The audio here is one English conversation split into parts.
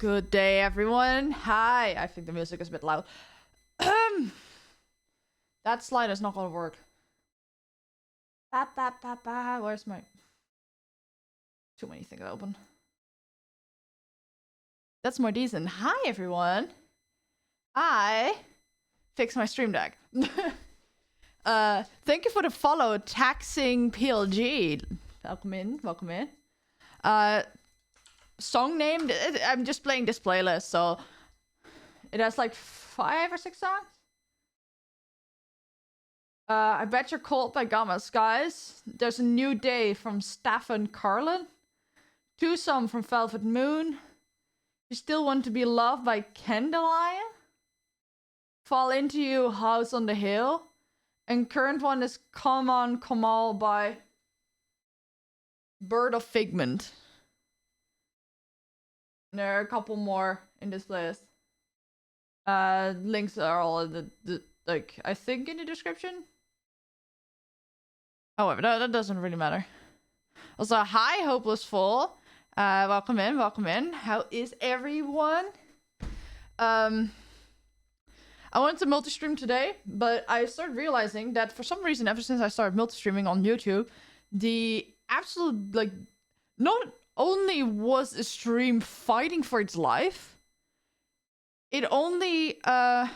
Good day, everyone. Hi. I think the music is a bit loud. That slide is not gonna work. Where's my... Too many things open. That's more decent. Hi, everyone. I fixed my stream deck. Thank you for the follow, Taxing PLG. Welcome in, welcome in. Song name, I'm just playing this playlist, so it has like 5 or 6 songs. I Bet You're Cold by Gamma Skies. There's a New Day from Staffan Carlin. Two Some from Velvet Moon. You Still Want to Be Loved by Candelion. Fall Into You, House on the Hill. And current one is Come On Kamal by Bird of Figment. And there are a couple more in this list. Links are all in the like, I think in the description. However, that doesn't really matter. Also, hi, Hopeless Fool. Welcome in, welcome in. How is everyone? I wanted to multi-stream today, but I started realizing that for some reason, ever since I started multi-streaming on YouTube, the absolute, like, not only was a stream fighting for its life, it only, I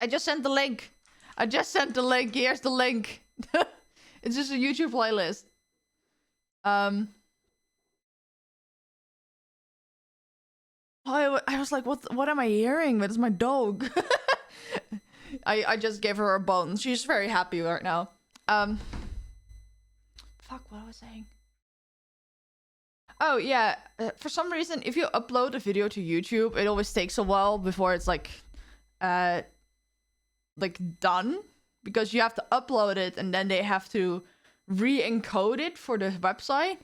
just sent the link. Here's the link. It's just a YouTube playlist. I was like, what am I hearing? That is my dog. I just gave her a bone. She's very happy right now. Fuck, what I was saying. Oh, yeah. For some reason, if you upload a video to YouTube, it always takes a while before it's like done. Because you have to upload it and then they have to re-encode it for the website.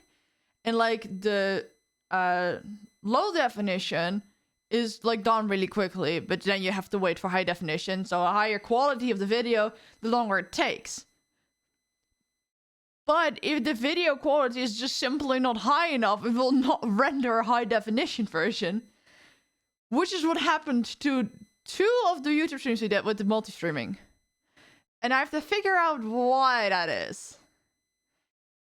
And like the low definition is like done really quickly, but then you have to wait for high definition. So a higher quality of the video, the longer it takes. But if the video quality is just simply not high enough, it will not render a high definition version. Which is what happened to 2 of the YouTube streams we did with the multi-streaming. And I have to figure out why that is.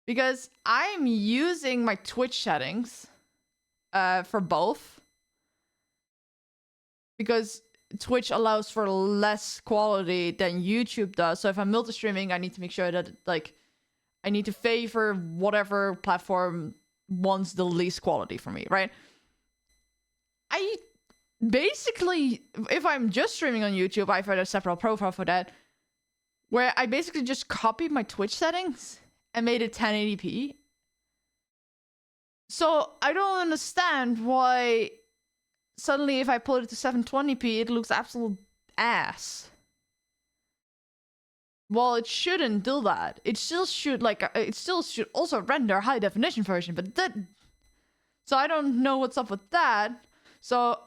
Because I'm using my Twitch settings for both. Because Twitch allows for less quality than YouTube does. So if I'm multi-streaming, I need to make sure that, like, I need to favor whatever platform wants the least quality for me, right? I basically, if I'm just streaming on YouTube, I've had a separate profile for that. Where I basically just copied my Twitch settings and made it 1080p. So I don't understand why suddenly if I put it to 720p, it looks absolute ass. Well, it shouldn't do that. It still should also render a high definition version, but that. So I don't know what's up with that. So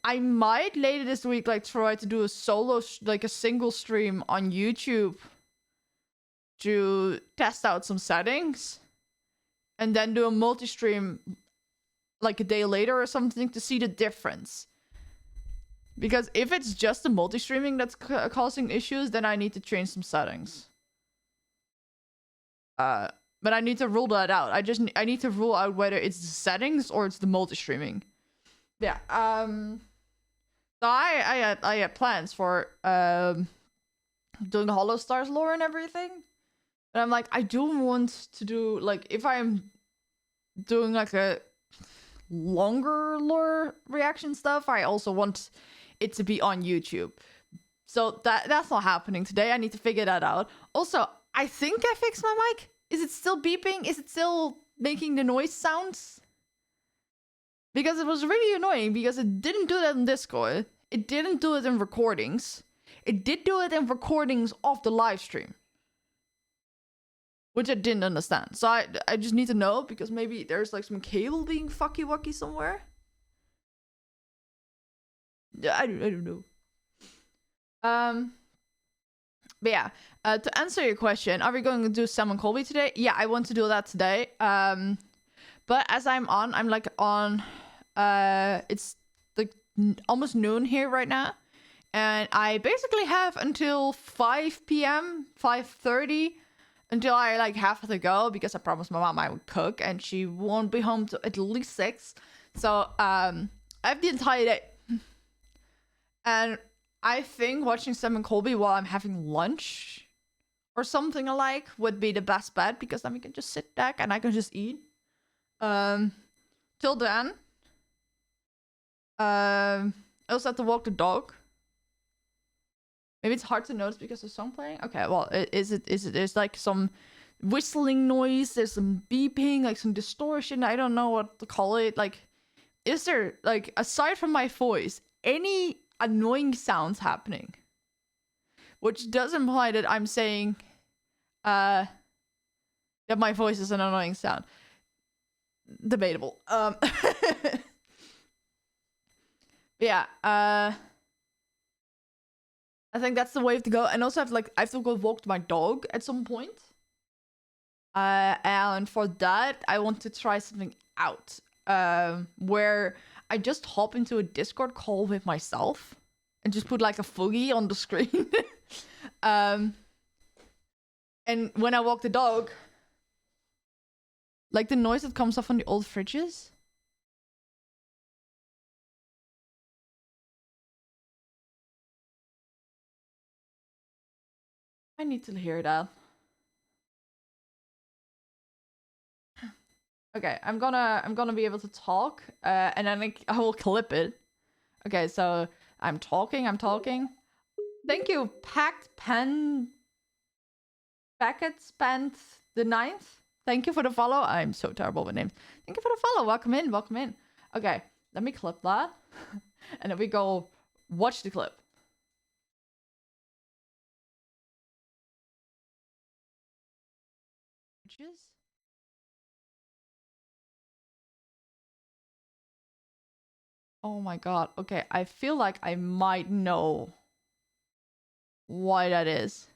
I might later this week like try to do a a single stream on YouTube to test out some settings and then do a multi-stream like a day later or something to see the difference. Because if it's just the multi-streaming that's causing issues, then I need to change some settings. But I need to rule that out. I need to rule out whether it's the settings or it's the multi-streaming. Yeah, so I had plans for doing Hollow Stars lore and everything. And I'm like, I do want to do, like, if I'm doing like a longer lore reaction stuff, I also want it to be on YouTube. So that's not happening today. I need to figure that out. Also, I think I fixed my mic. Is it still beeping? Is it still making the noise sounds? Because it was really annoying because it didn't do that in Discord. It didn't do it in recordings. It did do it in recordings of the live stream. Which I didn't understand. So I just need to know because maybe there's like some cable being fucky-wucky somewhere. I don't know. But yeah, to answer your question, are we going to do Salmon Colby today? Yeah, I want to do that today. But as I'm like on It's like almost noon here right now. And I basically have until 5 p.m., 5:30, until I like have to go because I promised my mom I would cook and she won't be home till at least 6. So I have the entire day. And I think watching Sam and Colby while I'm having lunch or something alike would be the best bet because then we can just sit back and I can just eat. Till then, I also have to walk the dog. Maybe it's hard to notice because there's song playing. Okay, well, there's like some whistling noise, there's some beeping, like some distortion. I don't know what to call it. Like, is there, like, aside from my voice, any annoying sounds happening? Which does imply that I'm saying that my voice is an annoying sound. Debatable. Yeah, I think that's the way to go. And also I have to go walk my dog at some point. And for that, I want to try something out. Where I just hop into a Discord call with myself and just put like a foggy on the screen. And when I walk the dog, like the noise that comes off on the old fridges. I need to hear that. Okay, I'm gonna be able to talk, and then I will clip it. Okay, so I'm talking. Thank you, Packet Spent the 9th. Thank you for the follow. I'm so terrible with names. Thank you for the follow. Welcome in. Okay, let me clip that, and then we go watch the clip. Oh my god. Okay, I feel like I might know why that is.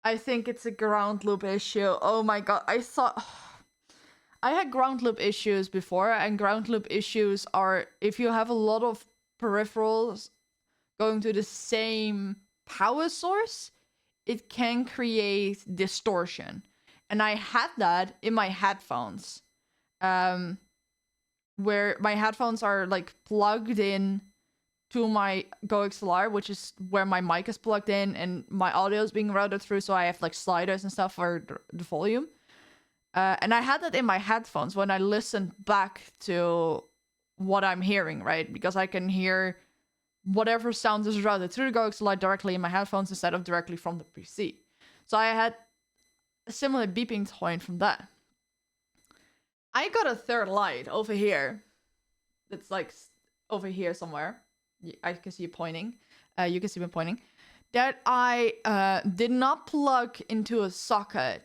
I think it's a ground loop issue. Oh my god. I had ground loop issues before, and ground loop issues are if you have a lot of peripherals going to the same power source, it can create distortion. And I had that in my headphones. Where my headphones are like plugged in to my GoXLR, which is where my mic is plugged in and my audio is being routed through, so I have like sliders and stuff for the volume. And I had that in my headphones when I listened back to what I'm hearing, right? Because I can hear whatever sound is routed through the GoXLR directly in my headphones instead of directly from the PC. So I had a similar beeping tone from that. I got a third light over here. It's like over here somewhere. I can see you pointing. You can see me pointing. That I did not plug into a socket.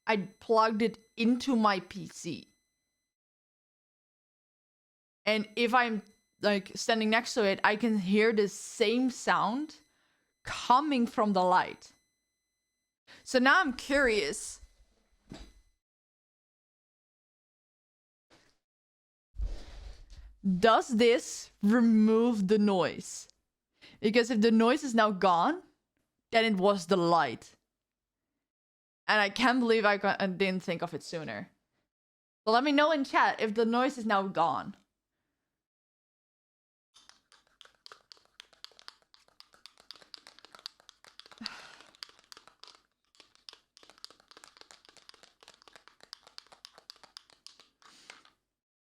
I plugged it into my PC. And if I'm like standing next to it, I can hear the same sound coming from the light. So now I'm curious. Does this remove the noise? Because if the noise is now gone, then it was the light. And I can't believe I didn't think of it sooner. So let me know in chat if the noise is now gone.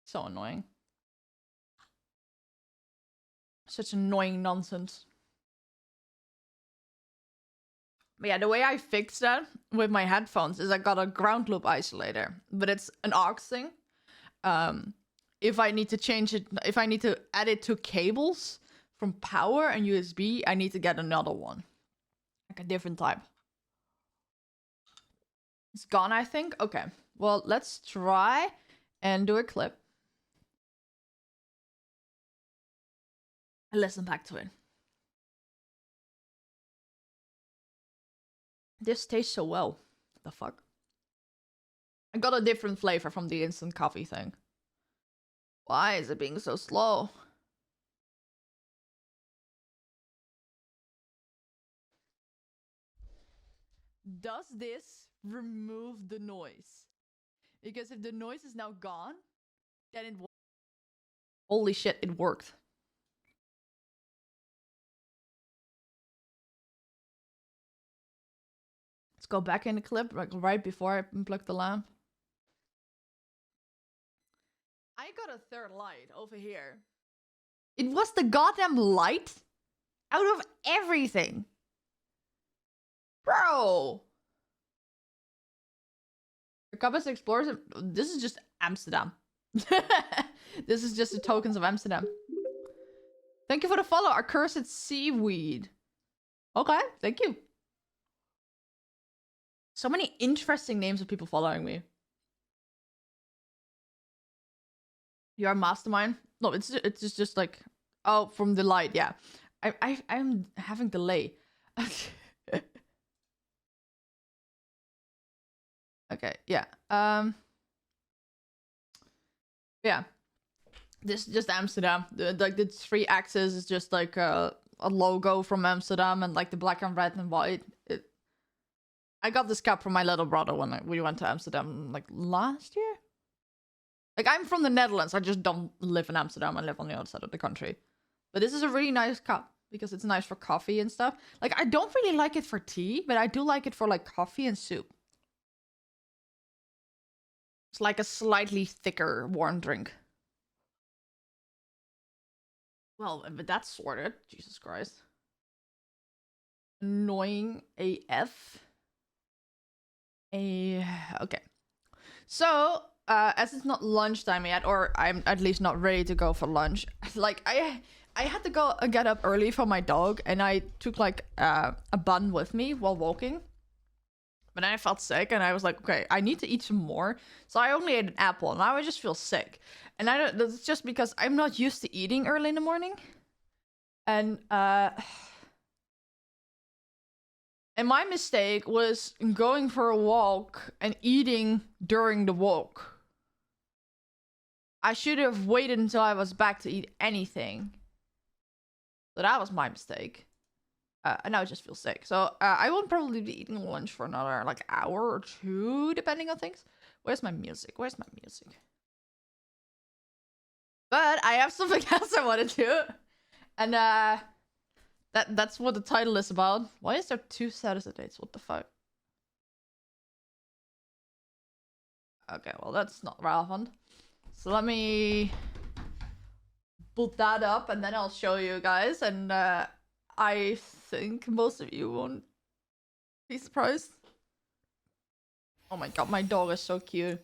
So annoying. Such annoying nonsense. But yeah, the way I fixed that with my headphones is I got a ground loop isolator, but it's an aux thing. If I need to change it, if I need to add it to cables from power and USB, I need to get another one. Like a different type. It's gone, I think. Okay, well, let's try and do a clip. And listen back to it. This tastes so well. The fuck? I got a different flavor from the instant coffee thing. Why is it being so slow? Does this remove the noise? Because if the noise is now gone, then it works. Holy shit, it worked. Let's go back in the clip, like right before I unplug the lamp. I got a third light over here. It was the goddamn light out of everything. Bro! The Compass Explorers. This is just Amsterdam. This is just the tokens of Amsterdam. Thank you for the follow, Accursed Seaweed. Okay, thank you. So many interesting names of people following me. You are mastermind? No, it's just like, oh, from the light, yeah. I'm having delay. Okay, yeah. Yeah. This is just Amsterdam. Like the 3 axes is just like a logo from Amsterdam, and like the black and red and white. I got this cap from my little brother when we went to Amsterdam like last year. Like, I'm from the Netherlands. I just don't live in Amsterdam. I live on the other side of the country. But this is a really nice cup because it's nice for coffee and stuff. Like, I don't really like it for tea, but I do like it for like coffee and soup. It's like a slightly thicker warm drink. Well, but that's sorted. Jesus Christ. Annoying AF. Okay. So, as it's not lunchtime yet, or I'm at least not ready to go for lunch, like, I had to go get up early for my dog, and I took, like, a bun with me while walking. But then I felt sick, and I was like, okay, I need to eat some more. So I only ate an apple, and now I just feel sick. And that's just because I'm not used to eating early in the morning. And my mistake was going for a walk and eating during the walk. I should have waited until I was back to eat anything. So that was my mistake. And now I just feel sick. So I won't probably be eating lunch for another like hour or 2, depending on things. Where's my music? Where's my music? But I have something else I want to do. And that's what the title is about. Why is there 2 Saturday dates? What the fuck? Okay, well, that's not relevant. So let me put that up, and then I'll show you guys. And I think most of you won't be surprised. Oh my god, my dog is so cute.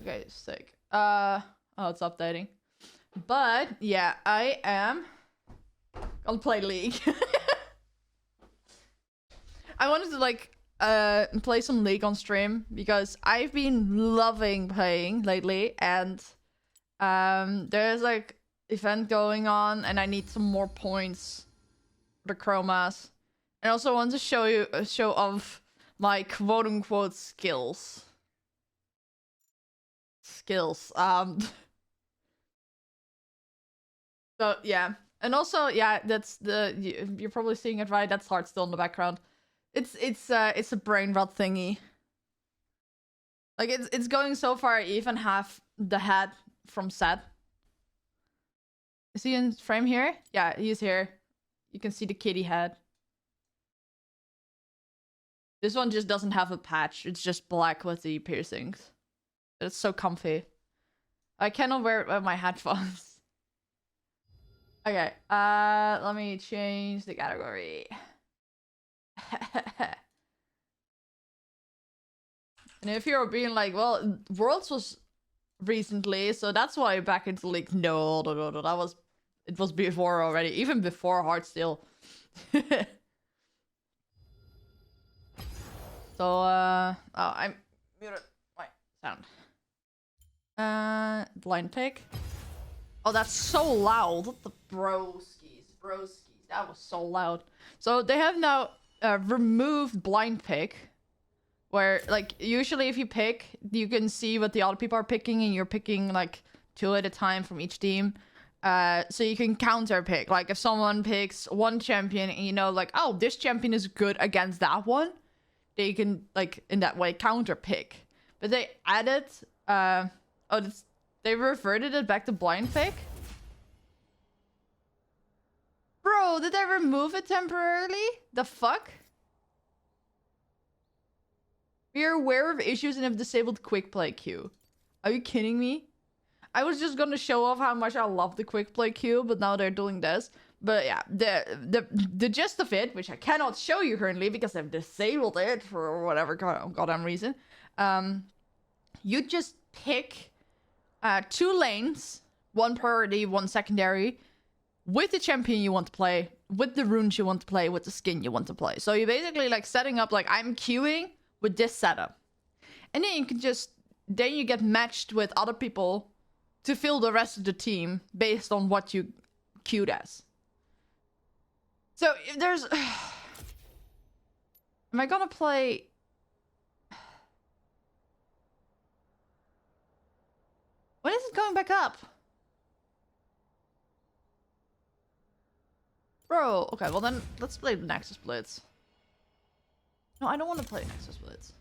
Okay, sick. Oh, it's updating. But yeah, I am gonna play League. I wanted to like play some League on stream because I've been loving playing lately, and there's like event going on, and I need some more points for the chromas. And I also want to show you a show of my quote unquote skills. So yeah, and also yeah, that's you're probably seeing it right. That's Heart still in the background. It's a brain rot thingy. Like it's going so far. I even have the head from Set. Is he in frame here? Yeah, he's here. You can see the kitty head. This one just doesn't have a patch. It's just black with the piercings. It's so comfy. I cannot wear my headphones. Okay, let me change the category. And if you're being like, well, Worlds was recently, so that's why I'm back into League. No, it was before already, even before Heartsteel. So, oh, I'm muted my sound. Blind pick. Oh, that's so loud. What the broskies. That was so loud. So they have now removed blind pick, where like usually if you pick, you can see what the other people are picking, and you're picking like 2 at a time from each team. So you can counter pick. Like if someone picks one champion and you know like, oh, this champion is good against that one, they can like in that way counter pick. But they added they reverted it back to blind pick. Bro, did they remove it temporarily? The fuck? We are aware of issues and have disabled quick play queue. Are you kidding me? I was just gonna show off how much I love the quick play queue, but now they're doing this. But yeah, the gist of it, which I cannot show you currently because I've disabled it for whatever goddamn reason. You just pick 2 lanes, 1 priority, 1 secondary, with the champion you want to play, with the runes you want to play, with the skin you want to play. So you're basically like setting up like I'm queuing with this setup. And then you can just, then you get matched with other people to fill the rest of the team based on what you queued as. So if there's... Am I gonna play... When is it going back up? Bro, okay, well then let's play Nexus Blitz. No, I don't want to play Nexus Blitz.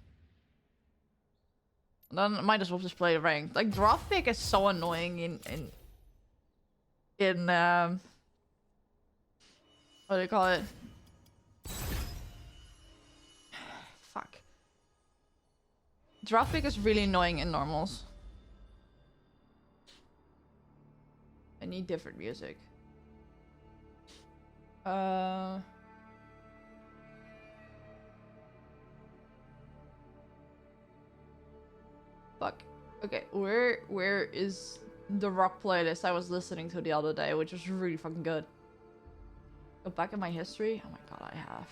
Then I might as well just play ranked. Like draft pick is so annoying in what do you call it? Fuck. Draft pick is really annoying in normals. I need different music. Fuck. Okay, where is the rock playlist I was listening to the other day, which was really fucking good? Go back in my history? Oh my god, I have.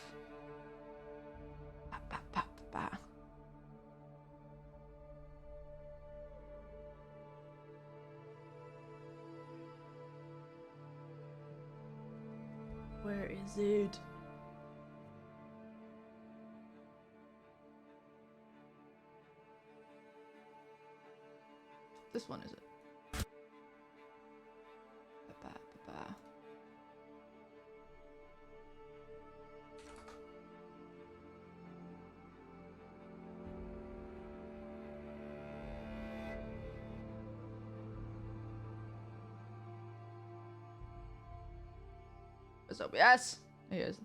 Where is it? This one is it? What's up? Yes! Here is.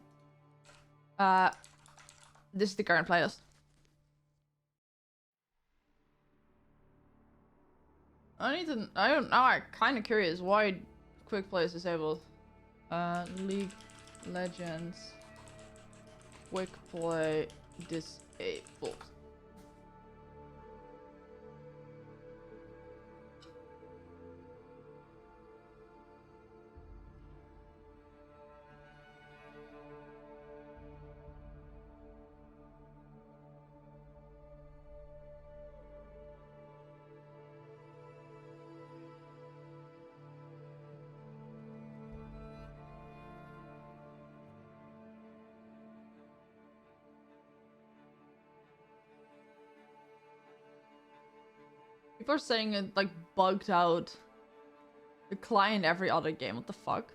This is the current playlist. I need to. I don't know. I'm kind of curious why quick play is disabled. League Legends quick play disabled. People are saying it like bugged out the client every other game. What the fuck?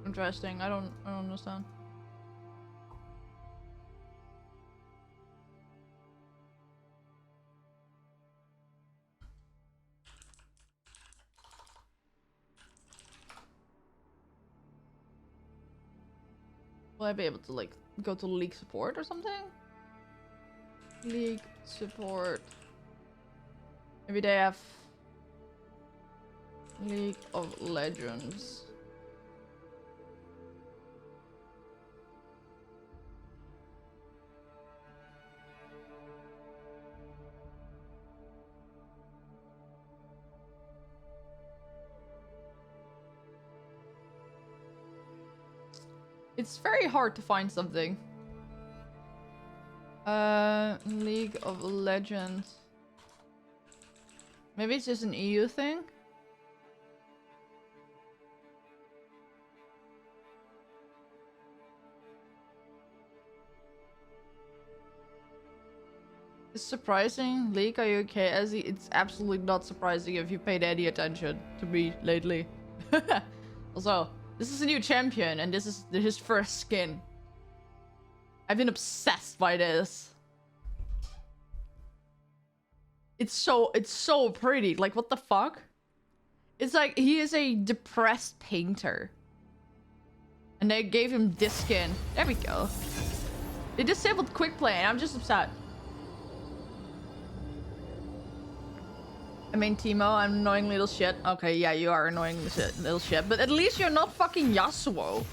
Interesting. I don't understand. Will I be able to like go to league support or something? League support. Maybe they have League of Legends. It's very hard to find something. League of Legends. Maybe it's just an EU thing? It's surprising. Leak, are you okay? Ezzy, it's absolutely not surprising if you paid any attention to me lately. Also, this is a new champion and this is his first skin. I've been obsessed by this. It's so pretty. Like, what the fuck? It's like he is a depressed painter. And they gave him this skin. There we go. They disabled quick play and I'm just upset. I mean, Timo, I'm annoying little shit. Okay, yeah, you are annoying little shit. But at least you're not fucking Yasuo.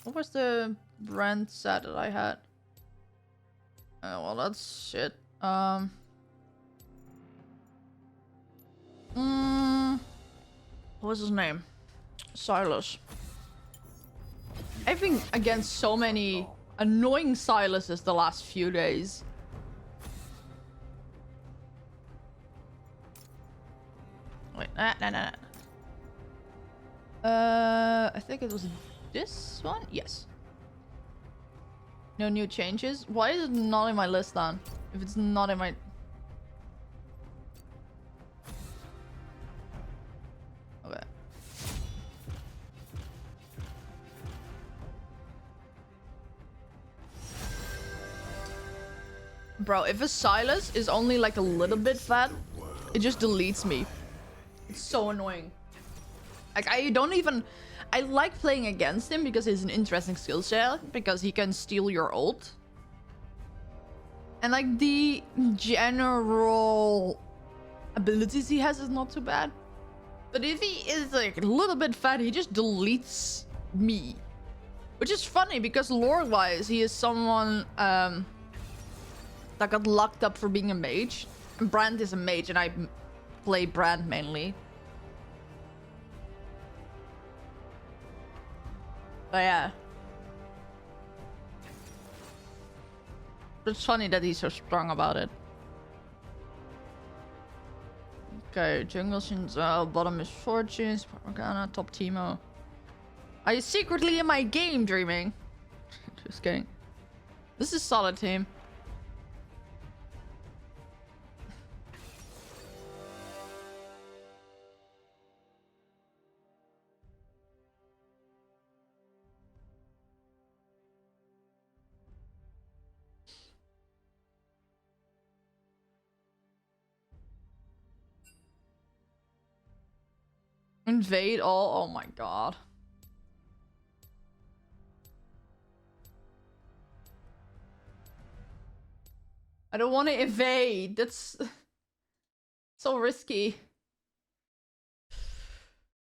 What was the brand set that I had? Oh, well, that's shit. What was his name? Silas. I've been against so many annoying Silases the last few days. Wait, no. I think it was this one? Yes. No new changes? Why is it not in my list then? If it's not in my... Okay. Bro, if a Silas is only like a little bit fat, it just deletes me. It's so annoying. Like, I don't even... I like playing against him because he's an interesting skill set, because he can steal your ult. And like the general abilities he has is not too bad. But if he is like a little bit fat, he just deletes me. Which is funny because lore-wise, he is someone that got locked up for being a mage. And Brand is a mage and I play Brand mainly. But yeah. It's funny that he's so strong about it. Okay, jungle Shinzo, bottom is Fortunes, Morgana, top Timo. Are you secretly in my game dreaming? Just kidding. This is solid team. Invade all? Oh my god. I don't want to invade. That's so risky.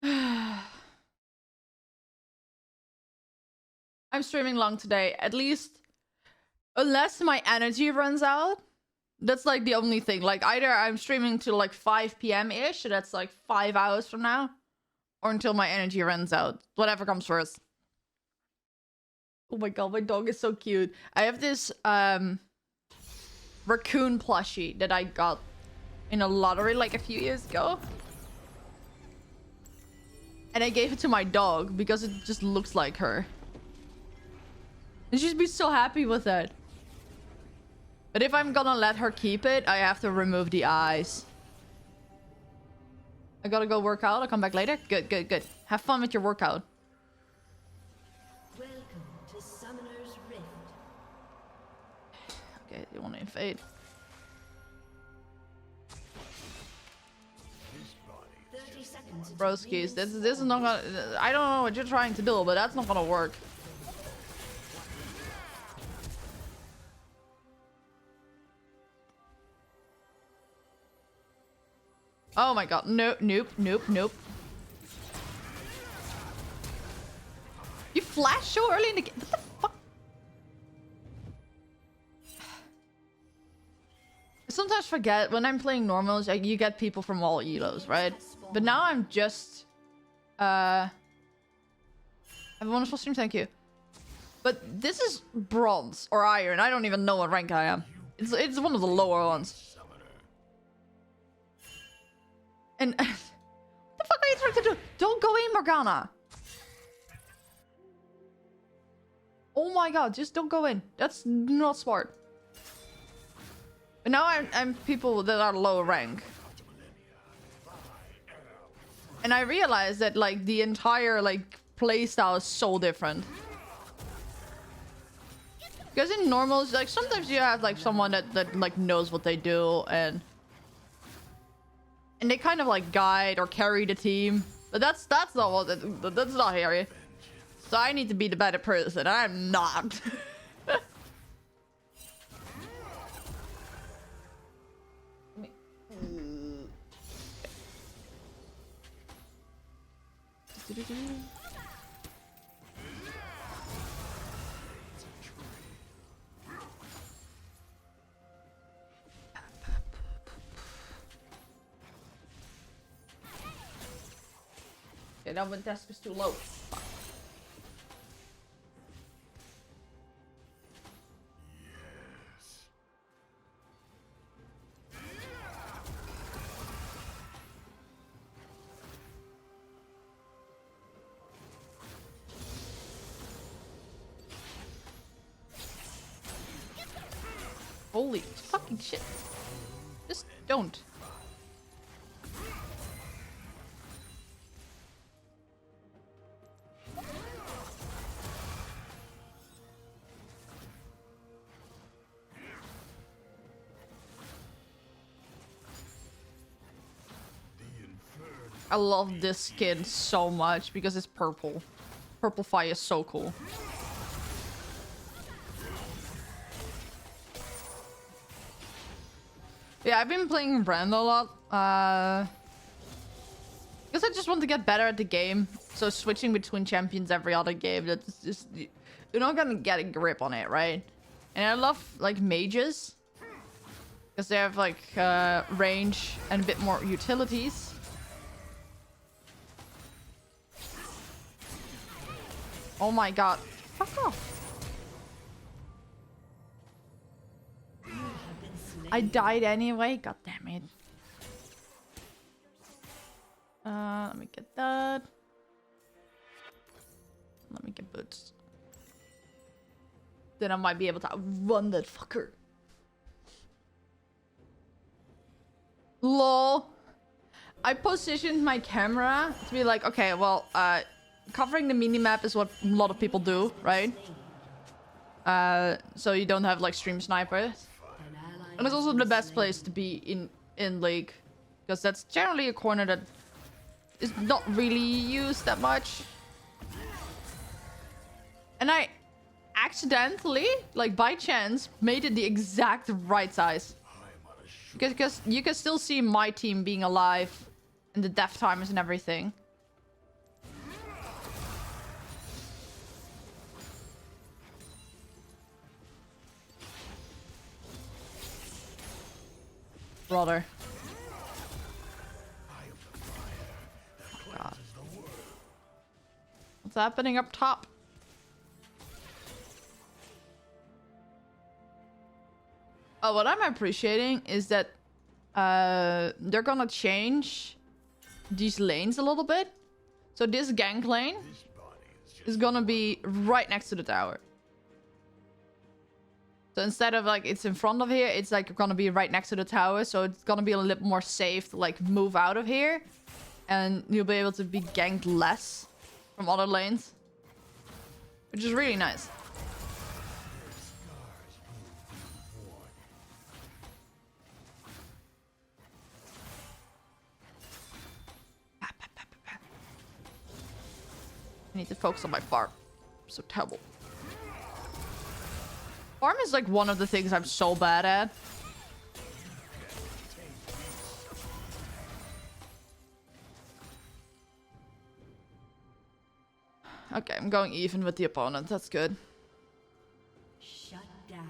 I'm streaming long today. At least, unless my energy runs out. That's like the only thing. Like either I'm streaming till like 5 p.m.-ish, so that's like 5 hours from now. Or until my energy runs out. Whatever comes first. Oh my god, my dog is so cute. I have this raccoon plushie that I got in a lottery like a few years ago. And I gave it to my dog because it just looks like her. And she'd be so happy with it. But if I'm gonna let her keep it, I have to remove the eyes. I gotta go work out. I'll come back later. Good, good, good. Have fun with your workout. Welcome to Summoner's Rift. Okay, you want to invade? 30 seconds. Broskies, this is not gonna... I don't know what you're trying to do, but that's not gonna work. Oh my god. Nope, nope, nope, nope. You flash so early in the game. What the fuck? I sometimes forget when I'm playing normals, like, you get people from all elos, right? But now I'm just Have a wonderful stream, thank you. But this is bronze or iron. I don't even know what rank I am. It's one of the lower ones. And what the fuck are you trying to do? Don't go in, Morgana. Oh my god, just don't go in. That's not smart. But now I'm people that are low rank. And I realized that like the entire like playstyle is so different. Because in normals, like sometimes you have like someone that like knows what they do and they kind of like guide or carry the team. But that's not what that's not Harry. So I need to be the better person. I'm not. Okay, now my desk is too low. Holy fucking shit. Just don't. I love this skin so much because it's purple. Purple fire is so cool. Yeah, I've been playing Brand a lot. Because I just want to get better at the game. So switching between champions every other game, that's just... You're not gonna get a grip on it, right? And I love, like, mages. Because they have, like, range and a bit more utilities. Oh my god. Fuck off. I died anyway. God damn it. Let me get that. Let me get boots. Then I might be able to outrun that fucker. Lol. I positioned my camera to be like, okay, well, covering the minimap is what a lot of people do, right? So you don't have like stream snipers. And it's also the best place to be in League. Because that's generally a corner that is not really used that much. And I accidentally, like by chance, made it the exact right size. Because you can still see my team being alive. And the death timers and everything. Brother. God. What's happening up top? Oh, what I'm appreciating is that they're gonna change these lanes a little bit. So this gank lane is gonna be right next to the tower. So instead of like it's in front of here, it's like gonna be right next to the tower. So it's gonna be a little more safe to like move out of here. And you'll be able to be ganked less from other lanes. Which is really nice. I need to focus on my farm. I'm so terrible. Farm is like one of the things I'm so bad at. Okay, I'm going even with the opponent. That's good. Shut down.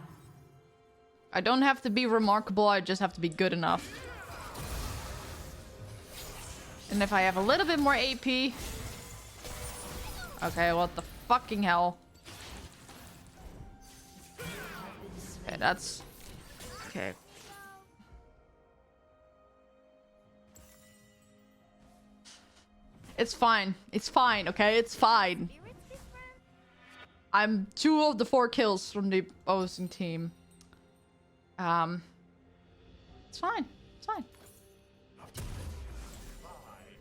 I don't have to be remarkable. I just have to be good enough. And if I have a little bit more AP, Okay, what the fucking hell? Okay, that's... Okay. It's fine. It's fine, okay? It's fine. I'm 2 of the 4 kills from the opposing team. It's fine. It's fine.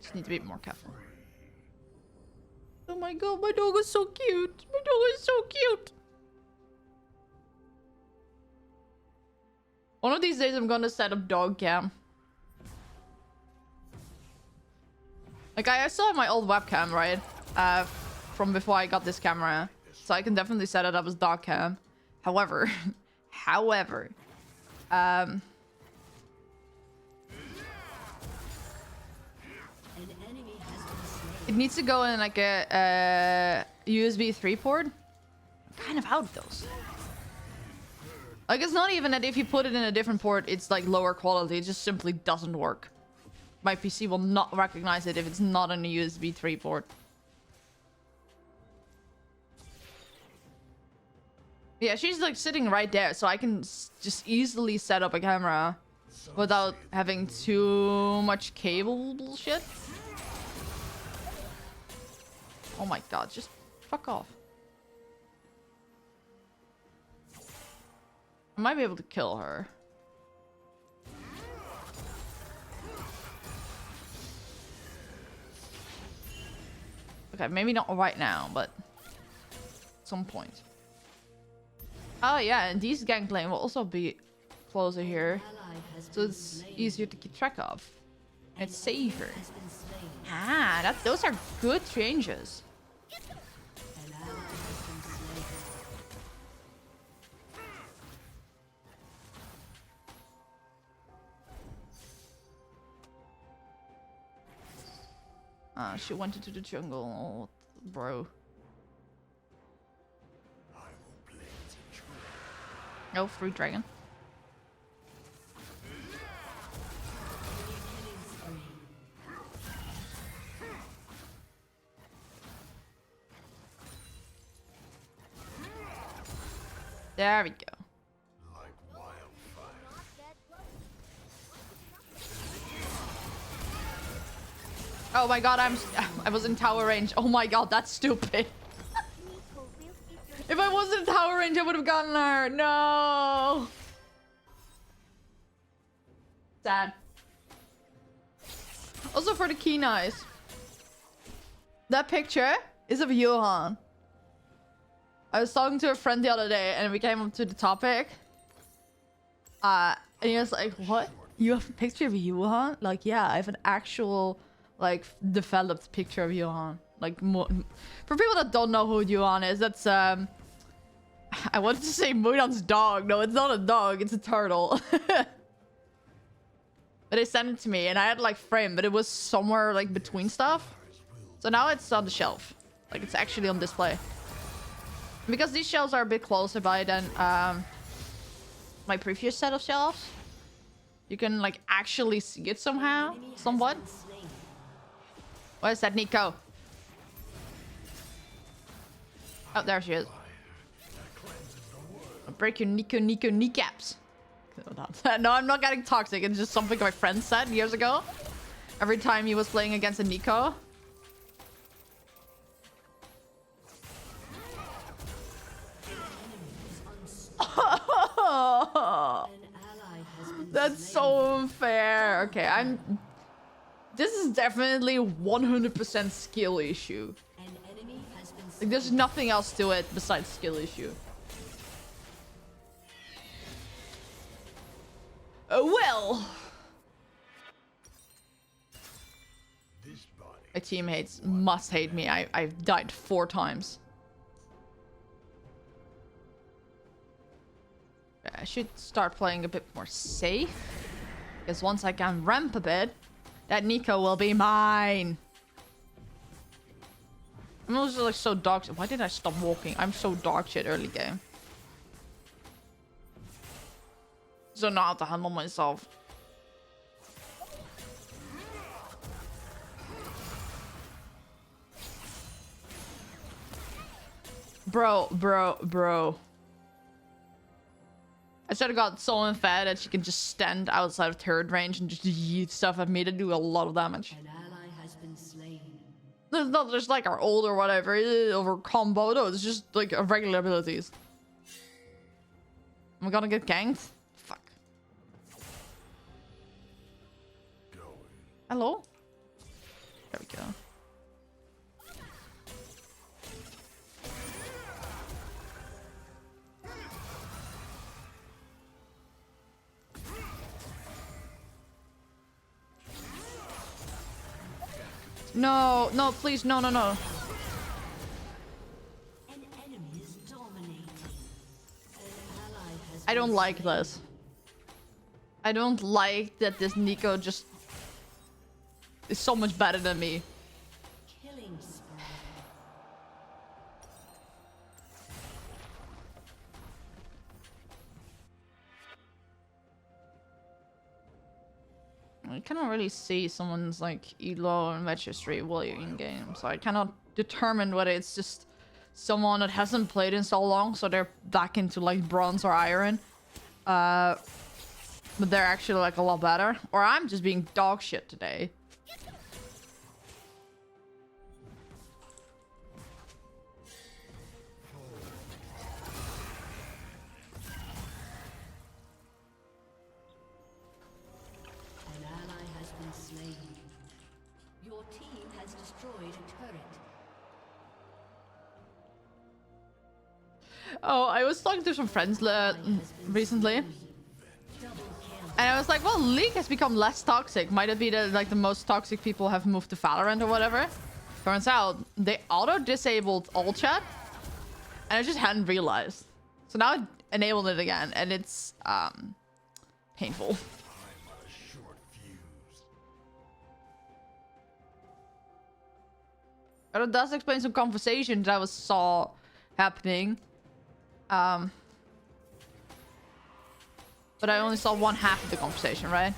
Just need to be more careful. Oh my god, my dog is so cute. My dog is so cute. One of these days I'm gonna set up dog cam. Like, I still have my old webcam, right? From before I got this camera. So I can definitely set it up as dog cam. However, it needs to go in like a USB 3 port. I'm kind of out of those. Like, it's not even that if you put it in a different port, it's like lower quality. It just simply doesn't work. My PC will not recognize it if it's not on a USB 3 port. Yeah, she's like sitting right there, so I can just easily set up a camera without having too much cable bullshit. Oh my god, just fuck off. I might be able to kill her. Okay, maybe not right now, but at some point. Oh yeah, and these gangplank will also be closer here, so it's easier to keep track of. And it's safer. Ah, those are good changes. Ah, she went into the jungle, oh, bro. Oh, free dragon. There we go. Oh my god, I was in tower range. Oh my god, that's stupid. If I wasn't in tower range, I would have gotten her. No. Sad. Also for the keen eyes. That picture is of Johan. I was talking to a friend the other day and we came up to the topic. And he was like, what? You have a picture of Johan? Like, yeah, I have an actual, like, developed picture of Johan. Like, for people that don't know who Johan is, that's, I wanted to say Mudan's dog. No, it's not a dog. It's a turtle. But they sent it to me and I had, like, framed, but it was somewhere, like, between stuff. So now it's on the shelf. Like, it's actually on display. Because these shelves are a bit closer by than my previous set of shelves. You can, like, actually see it somehow. Somewhat. What is that, Nico? Oh, there she is. I'll break your Nico kneecaps. No, I'm not getting toxic. It's just something my friend said years ago. Every time he was playing against a Nico. That's so unfair. Okay, this is definitely 100% skill issue. Like, there's nothing else to it besides skill issue. Well. My teammates must hate me. I've died 4 times. I should start playing a bit more safe. Because once I can ramp a bit, that Nico will be mine. I'm also like so dog shit. Why did I stop walking? I'm so dog shit early game. So know how to handle myself. Bro. I should have got so unfair that she can just stand outside of turret range and just yeet stuff at me to do a lot of damage. An ally has been slain. It's not just like our ult or whatever, over combo, no, it's just like regular abilities. Am I gonna get ganked? Fuck. Hello? There we go. No, no, please, no. An enemy is dominating. An ally has I don't been like slain. this. I don't like that this Nico just is so much better than me. Killing spree. I cannot really see someone's like elo and registry while you're in game, so I cannot determine whether it's just someone that hasn't played in so long, so they're back into like bronze or iron, but they're actually like a lot better, or I'm just being dog shit today. An ally has been slain. Your team has destroyed a turret. Oh, I was talking to some friends recently, Double kill. and I was like, well, League has become less toxic. Might it be that like the most toxic people have moved to Valorant or whatever? Turns out they auto-disabled all chat, and I just hadn't realized. So now I enabled it again, and it's painful. But it does explain some conversations I saw happening. But I only saw one half of the conversation, right?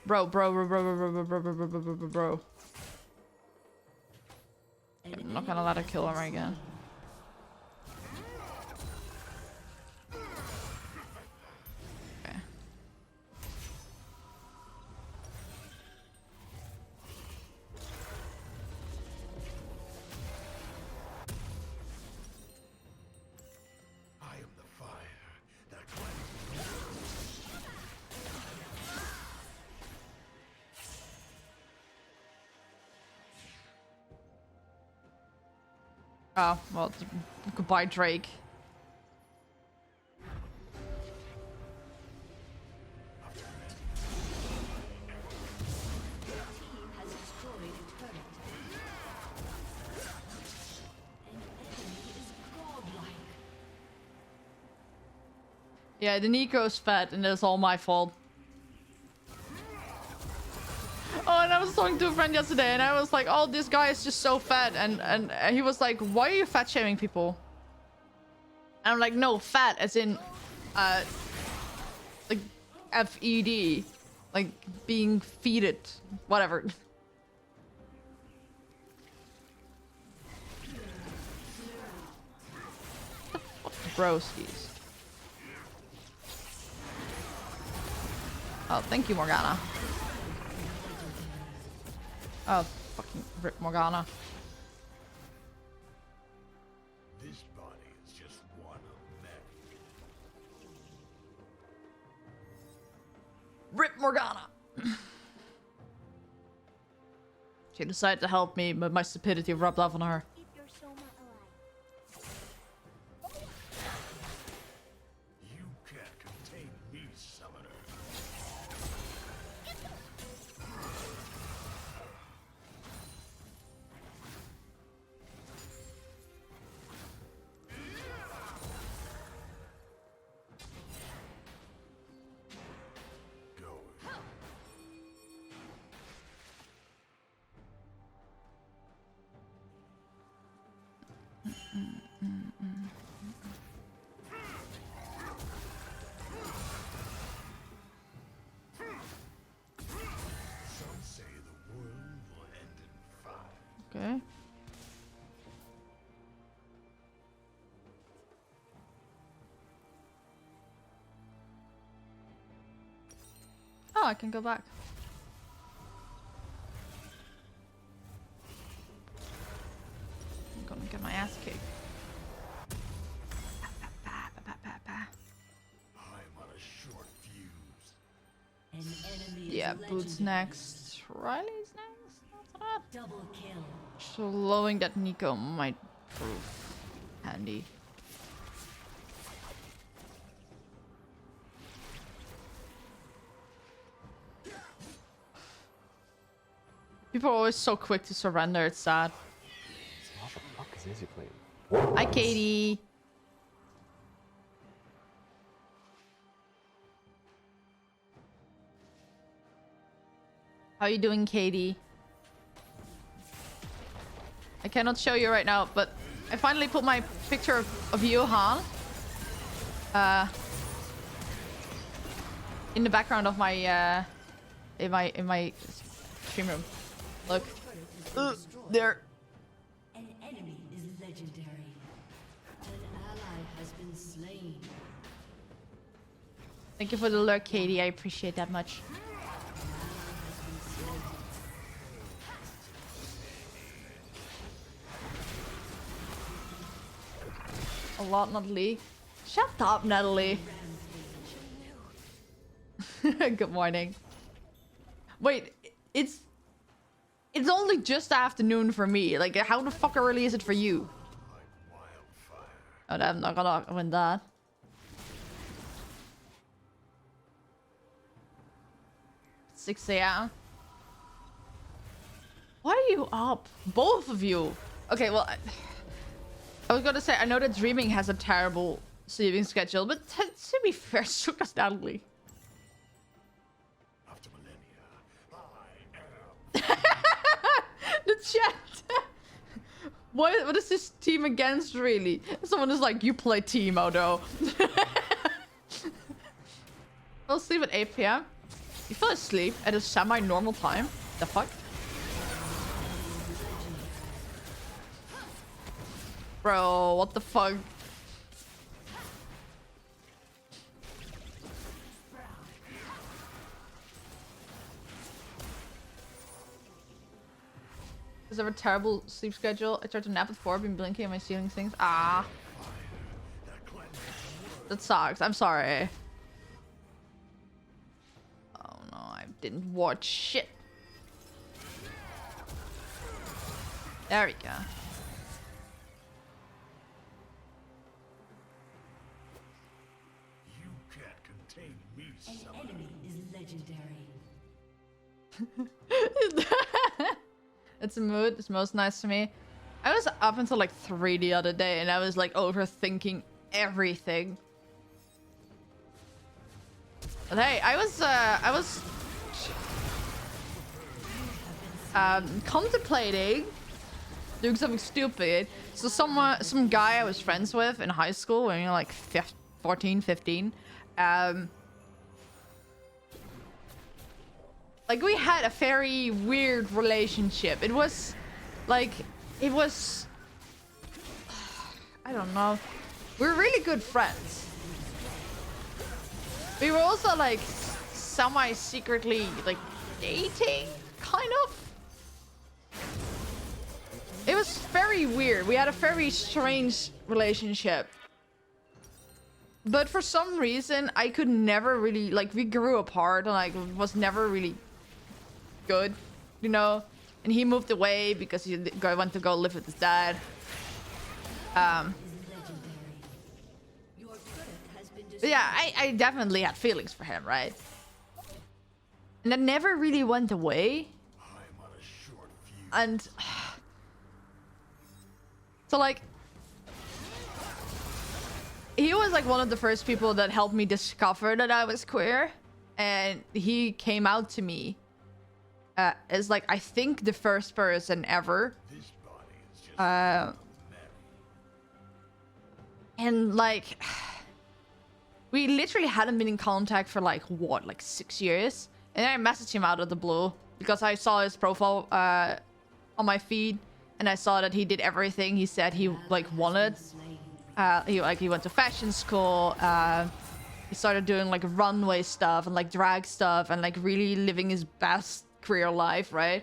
Bro. I'm not gonna let her kill him again. Okay. I am the fire that cleanses. Oh, well, goodbye, Drake. Team has destroyed a turret. An enemy is godlike. Yeah, the Nico's fat, and that's all my fault. Oh, and I was talking to a friend yesterday, and I was like, "Oh, this guy is just so fat," and he was like, "Why are you fat shaming people?" And I'm like, "No, fat as in, like FED, like being feeded, whatever." Broskies. Oh, thank you, Morgana. Oh, fucking rip Morgana. This body is just one of many. Rip Morgana! She decided to help me, but my stupidity rubbed off on her. Keep your soma alive. You can't contain me, summoner. Go. Some say the world will end in fire. Okay. Oh, I can go back. I'm gonna get my ass kicked. I'm on a short fuse. An enemy is Yeah, Boots legendary. next. Riley's next. That's not. Double kill. Slowing that Nico might prove handy. People are always so quick to surrender, it's sad. What the fuck is Izzy playing? Hi, Katie. How you doing, Katie? I cannot show you right now, but I finally put my picture of Johan in the background of my in my stream room. Look, there. An enemy is legendary. An ally has been slain. Thank you for the lurk, Katie. I appreciate that much. A lot, Natalie. Shut up, Natalie. Good morning. Wait, it's only just afternoon for me. Like, how the fuck early is it for you? Oh, I'm not gonna win that. Six a.m. Why are you up? Both of you. Okay, well, I was gonna say, I know that Dreaming has a terrible sleeping schedule, but to be fair, so does Natalie. After millennia, I am. The chat. What is this team against, really? Someone is like, you play Teemo, though. I'll sleep at 8 p.m. You fell asleep at a semi-normal time? The fuck? Bro, what the fuck? Does I have a terrible sleep schedule? I tried to nap at 4, been blinking and my ceiling things. Ah. That sucks. I'm sorry. Oh no, I didn't watch shit. There we go. You can't contain me, An son. enemy is legendary. It's a mood. It's most nice to me. I was up until like 3 the other day and I was like overthinking everything. But hey, I was contemplating doing something stupid. So some guy I was friends with in high school when you were like 14, 15, like we had a very weird relationship. It was like, it was, I don't know. We were really good friends. We were also like semi-secretly like dating, kind of. It was very weird. We had a very strange relationship. But for some reason, I could never really, like, we grew apart and like was never really good, you know? And he moved away because he went to go live with his dad. Your turret has been But yeah, I definitely had feelings for him, right? And that never really went away. I'm on a short fuse. And so like, he was like one of the first people that helped me discover that I was queer. And he came out to me as like, I think the first person ever. This body is just married. And like, we literally hadn't been in contact for like, what, like 6 years? And I messaged him out of the blue because I saw his profile on my feed. And I saw that he did everything he said he like wanted. He went to fashion school. he started doing like runway stuff and like drag stuff and like really living his best career life, right?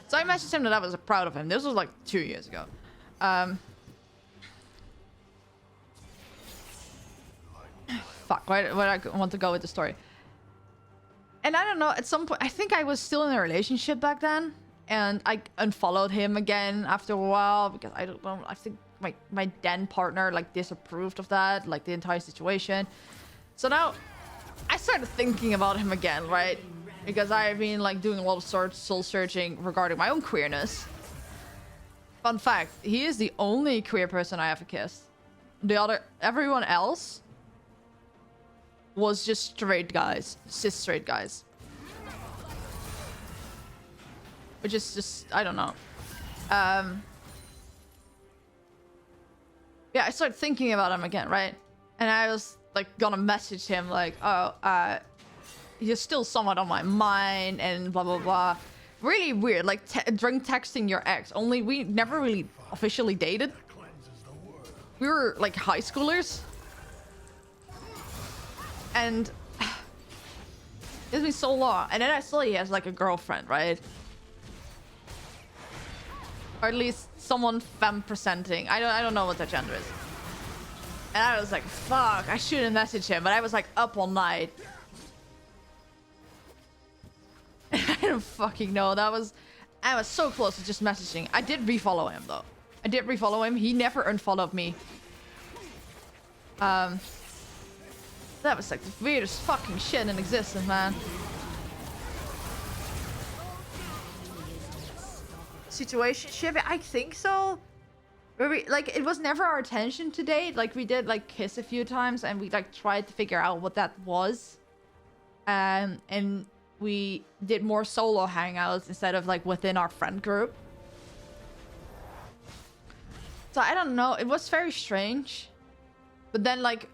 So I messaged him that I was proud of him. This was like 2 years ago. Fuck, where I want to go with the story. And I don't know, at some point, I think I was still in a relationship back then. And I unfollowed him again after a while because I don't know, I think my then partner like disapproved of that, like the entire situation. So now I started thinking about him again, right? Because I've been like doing a lot of soul searching regarding my own queerness. Fun fact, he is the only queer person I ever kissed. Everyone else was just straight guys, cis straight guys. Which is just, I don't know. Yeah, I started thinking about him again, right? And I was like gonna message him like, oh, you're still somewhat on my mind and blah, blah, blah. Really weird, like drunk texting your ex. Only we never really officially dated. We were like high schoolers. And it's been so long. And then I saw he has like a girlfriend, right? Or at least someone femme presenting. I don't know what that gender is. And I was like, fuck, I shouldn't message him. But I was like up all night. I don't fucking know. I was so close to just messaging. I did refollow him though. I did refollow him. He never unfollowed me. That was like the weirdest fucking shit in existence, man. Situationship? I think so. Like, it was never our intention to date. Like, we did like kiss a few times and we like tried to figure out what that was. And we did more solo hangouts instead of like within our friend group. So I don't know. It was very strange. But then like,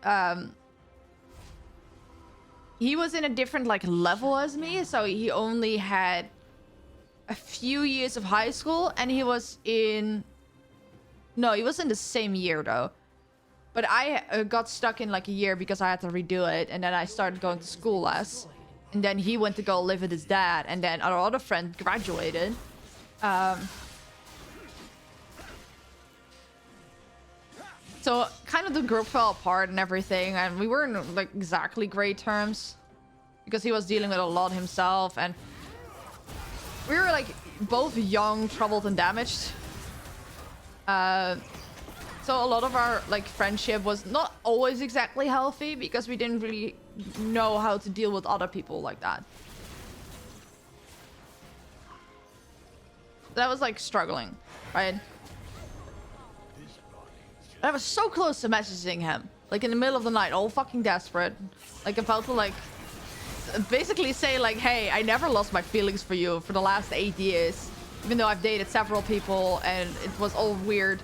he was in a different like level as me. So he only had a few years of high school and he was in... No, he was in the same year though. But I got stuck in like a year because I had to redo it. And then I started going to school less. And then he went to go live with his dad. And then our other friend graduated. So kind of the group fell apart and everything. And we were in like exactly great terms. Because he was dealing with a lot himself. And we were like both young, troubled, and damaged. So a lot of our like friendship was not always exactly healthy because we didn't really know how to deal with other people like that. That was like struggling, right? I was so close to messaging him, like in the middle of the night, all fucking desperate, like about to like basically say like, hey, I never lost my feelings for you for the last 8 years, even though I've dated several people and it was all weird.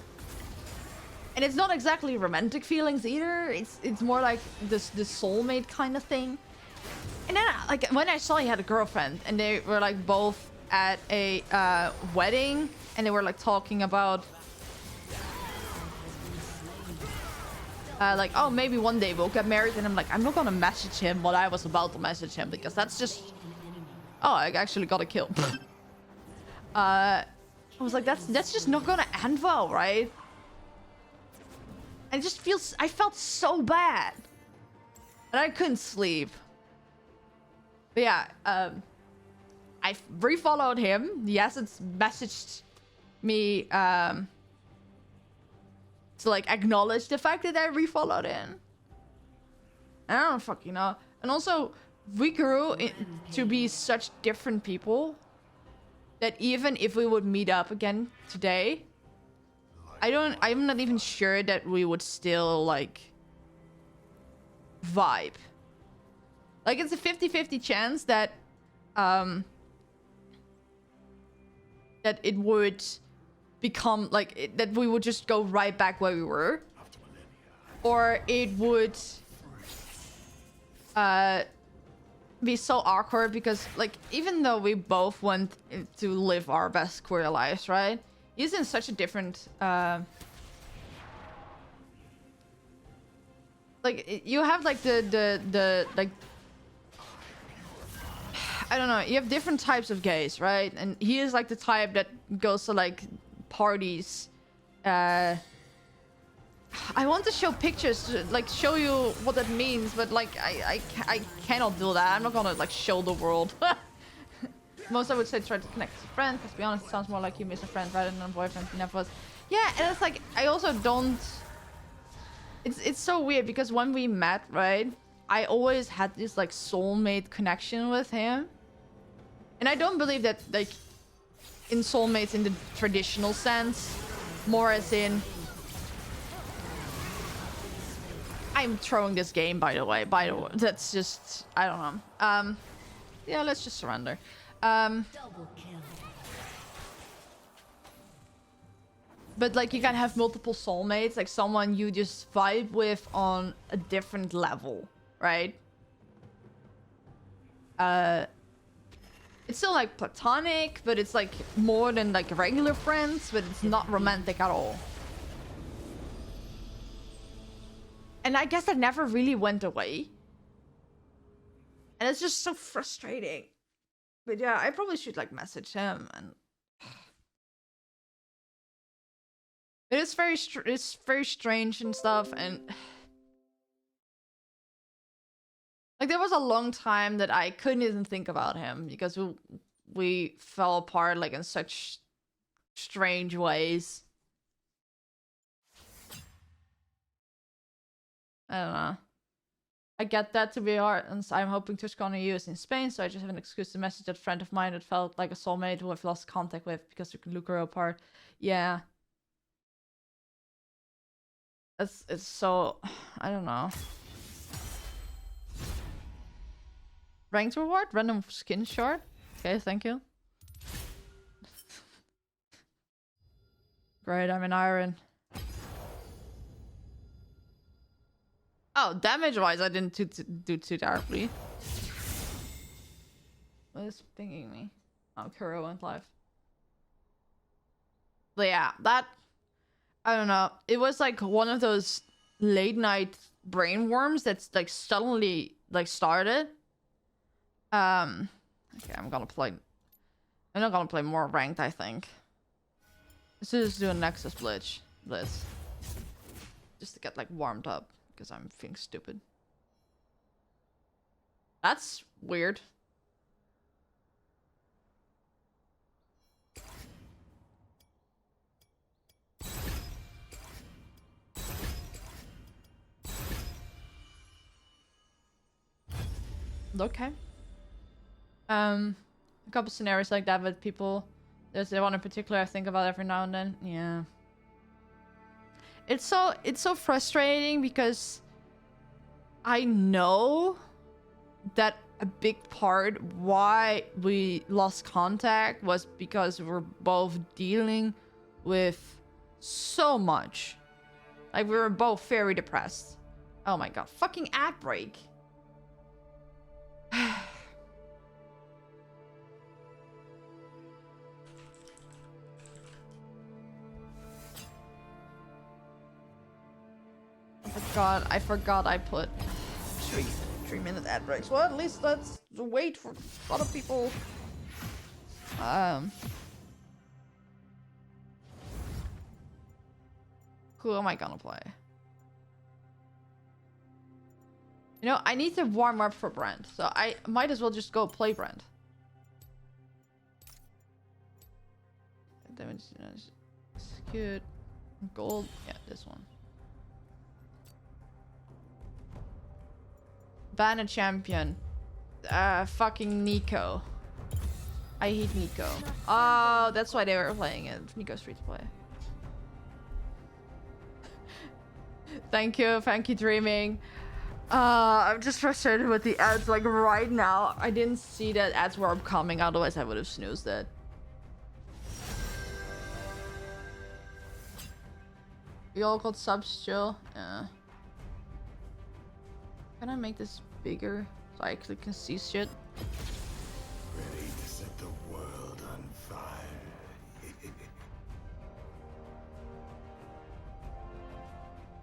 And it's not exactly romantic feelings either. It's more like this soulmate kind of thing. And then like when I saw he had a girlfriend and they were like both at a wedding and they were like talking about like, oh, maybe one day we'll get married. And I'm like, I'm not gonna message him what I was about to message him because that's just... Oh, I actually got a kill. I was like, that's just not gonna end well, right? I felt so bad. And I couldn't sleep. But yeah, I refollowed him. He hasn't messaged me to like acknowledge the fact that I refollowed him. I don't fucking know. And also, we grew to be such different people that even if we would meet up again today, I'm not even sure that we would still like vibe. Like it's a 50-50 chance that that it would become like that we would just go right back where we were, or it would be so awkward because like even though we both went to live our best queer lives, right? He's in such a different like like you have like the like I don't know, you have different types of gays, right? And he is like the type that goes to like parties. I want to show pictures to like show you what that means, but like I cannot do that. I'm not gonna like show the world. Most I would say try to connect with a friend, because to be honest, it sounds more like you miss a friend rather than a boyfriend. He never was. Yeah, and it's like I also don't. It's so weird because when we met, right, I always had this like soulmate connection with him, and I don't believe that like in soulmates in the traditional sense, more as in. I'm throwing this game, by the way. That's just I don't know. Yeah, let's just surrender. Double kill. But like you can have multiple soulmates, like someone you just vibe with on a different level, right? It's still like platonic, but it's like more than like regular friends, but it's not romantic at all. And I guess that never really went away. And it's just so frustrating. But yeah, I probably should like message him and it's very strange and stuff, and like there was a long time that I couldn't even think about him because we fell apart like in such strange ways. I don't know. I get that to be hard, and so I'm hoping Tuscany U is in Spain, so I just have an excuse to message that friend of mine that felt like a soulmate who I've lost contact with because we can look her apart. Yeah. It's so I don't know. Ranked reward? Random skin short? Okay, thank you. Great, I'm in iron. Oh, damage-wise, I didn't do too terribly. What is pinging me? Oh, Kuro went live. But yeah, that... I don't know. It was like one of those late-night brain worms that's like suddenly like started. Okay, I'm not gonna play more ranked, I think. Let's just do a Nexus Blitz. Just to get like warmed up. Because I'm feeling stupid. That's weird. Okay. A couple scenarios like that with people. There's the one in particular I think about every now and then. Yeah. It's so frustrating because I know that a big part why we lost contact was because we were both dealing with so much. Like we were both very depressed. Oh my god, fucking ad break. I forgot I put 3-minute ad breaks. Well, at least let's wait for other people. Who am I gonna play? You know, I need to warm up for Brand, so I might as well just go play Brand. Damage, execute, gold. Yeah, this one. Ban a champion. Fucking Nico. I hate Nico. Oh, that's why they were playing it. Nico's free to play. Thank you, Dreaming. I'm just frustrated with the ads like right now. I didn't see that ads were upcoming, otherwise I would have snoozed it. We all got subs, chill. Yeah. Can I make this bigger so I actually can see shit? Ready to set the world on fire.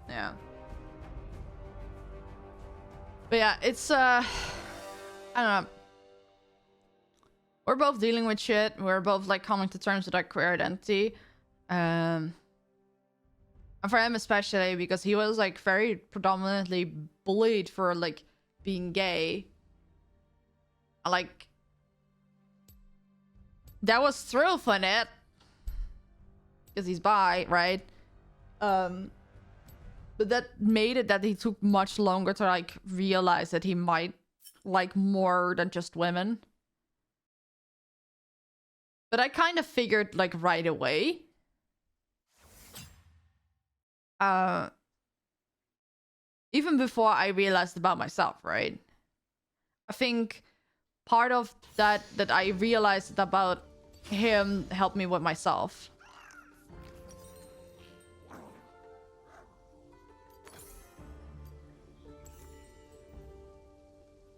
Yeah. But yeah, it's I don't know. We're both dealing with shit. We're both like coming to terms with our queer identity. And for him especially, because he was like very predominantly bullied for like being gay. Like that was thrill for it. Because he's bi, right? But that made it that he took much longer to like realize that he might like more than just women. But I kind of figured like right away. Even before I realized about myself, right? I think part of that I realized about him helped me with myself.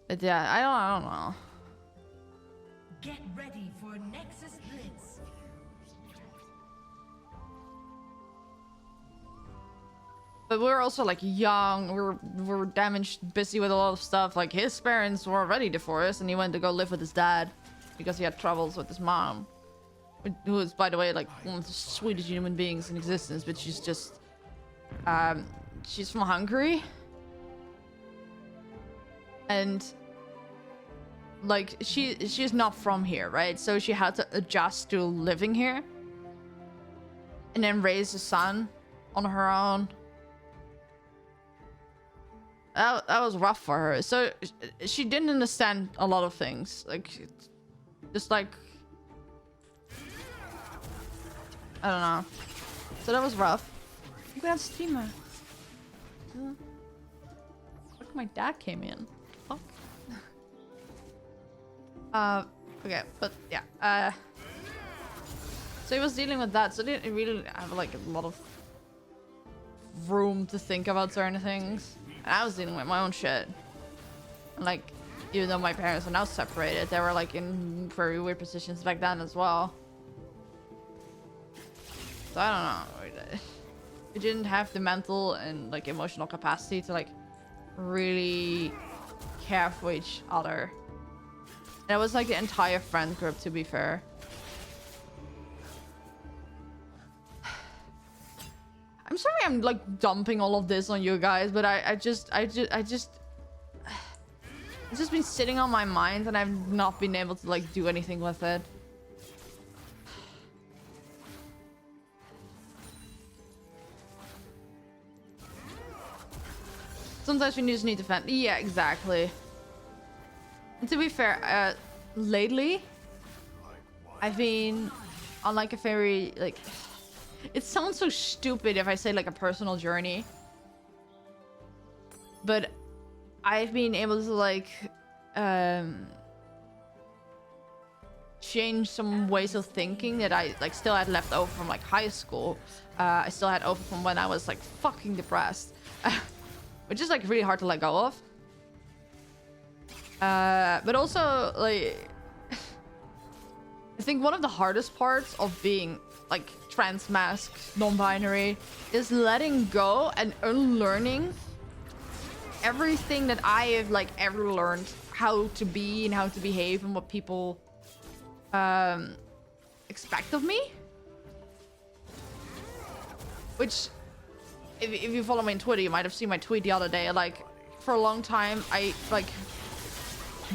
But yeah, I don't know. Get ready for Nexus Blitz. But we're also like young, we're damaged, busy with a lot of stuff. Like his parents were already divorced and he went to go live with his dad because he had troubles with his mom. Who is, by the way, like one of the sweetest human beings in existence, but she's just she's from Hungary. And like she's not from here, right? So she had to adjust to living here and then raise a son on her own. That was rough for her. So she didn't understand a lot of things, like just like I don't know. So that was rough. Look at that steamer. Look, my dad came in. Fuck. Okay, but yeah. So he was dealing with that, so he didn't really have like a lot of room to think about certain things. And I was dealing with my own shit. And, like, even though my parents are now separated, they were like in very weird positions back then as well. So I don't know. We didn't have the mental and like emotional capacity to like really care for each other. And it was like the entire friend group, to be fair. I'm sorry I'm like dumping all of this on you guys, but it's just been sitting on my mind and I've not been able to like do anything with it. Sometimes we just need to vent. Yeah, exactly. And to be fair, lately, I've been on like a very, like, it sounds so stupid if I say like a personal journey, but I've been able to like, change some ways of thinking that I like still had left over from like high school. I still had over from when I was like fucking depressed. Which is like really hard to let go of. But also like I think one of the hardest parts of being like trans mask, non-binary is letting go and unlearning everything that I have like ever learned how to be and how to behave and what people expect of me. Which if you follow me on Twitter, you might have seen my tweet the other day. Like, for a long time, I, like,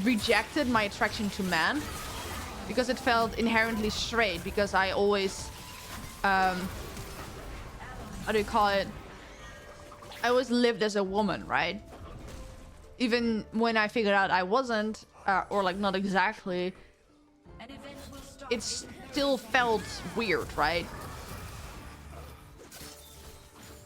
rejected my attraction to men. Because it felt inherently straight. Because I always, how do you call it? I always lived as a woman, right? Even when I figured out I wasn't, or, like, not exactly, it still felt weird, right?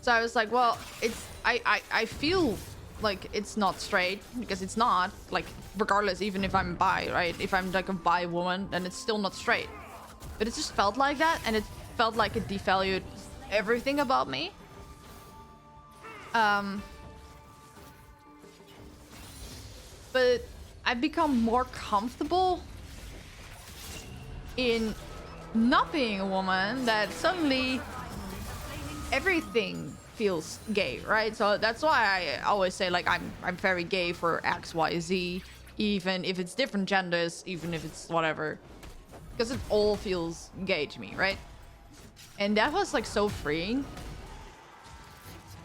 So I was like, well, it's I feel like it's not straight because it's not, like, regardless, even if I'm bi, right? If I'm like a bi woman, then it's still not straight. But it just felt like that, and it felt like it devalued everything about me. But I've become more comfortable in not being a woman, that suddenly everything feels gay, right? So that's why I always say like I'm very gay for X, Y, Z, even if it's different genders, even if it's whatever, because it all feels gay to me, right? And that was like so freeing.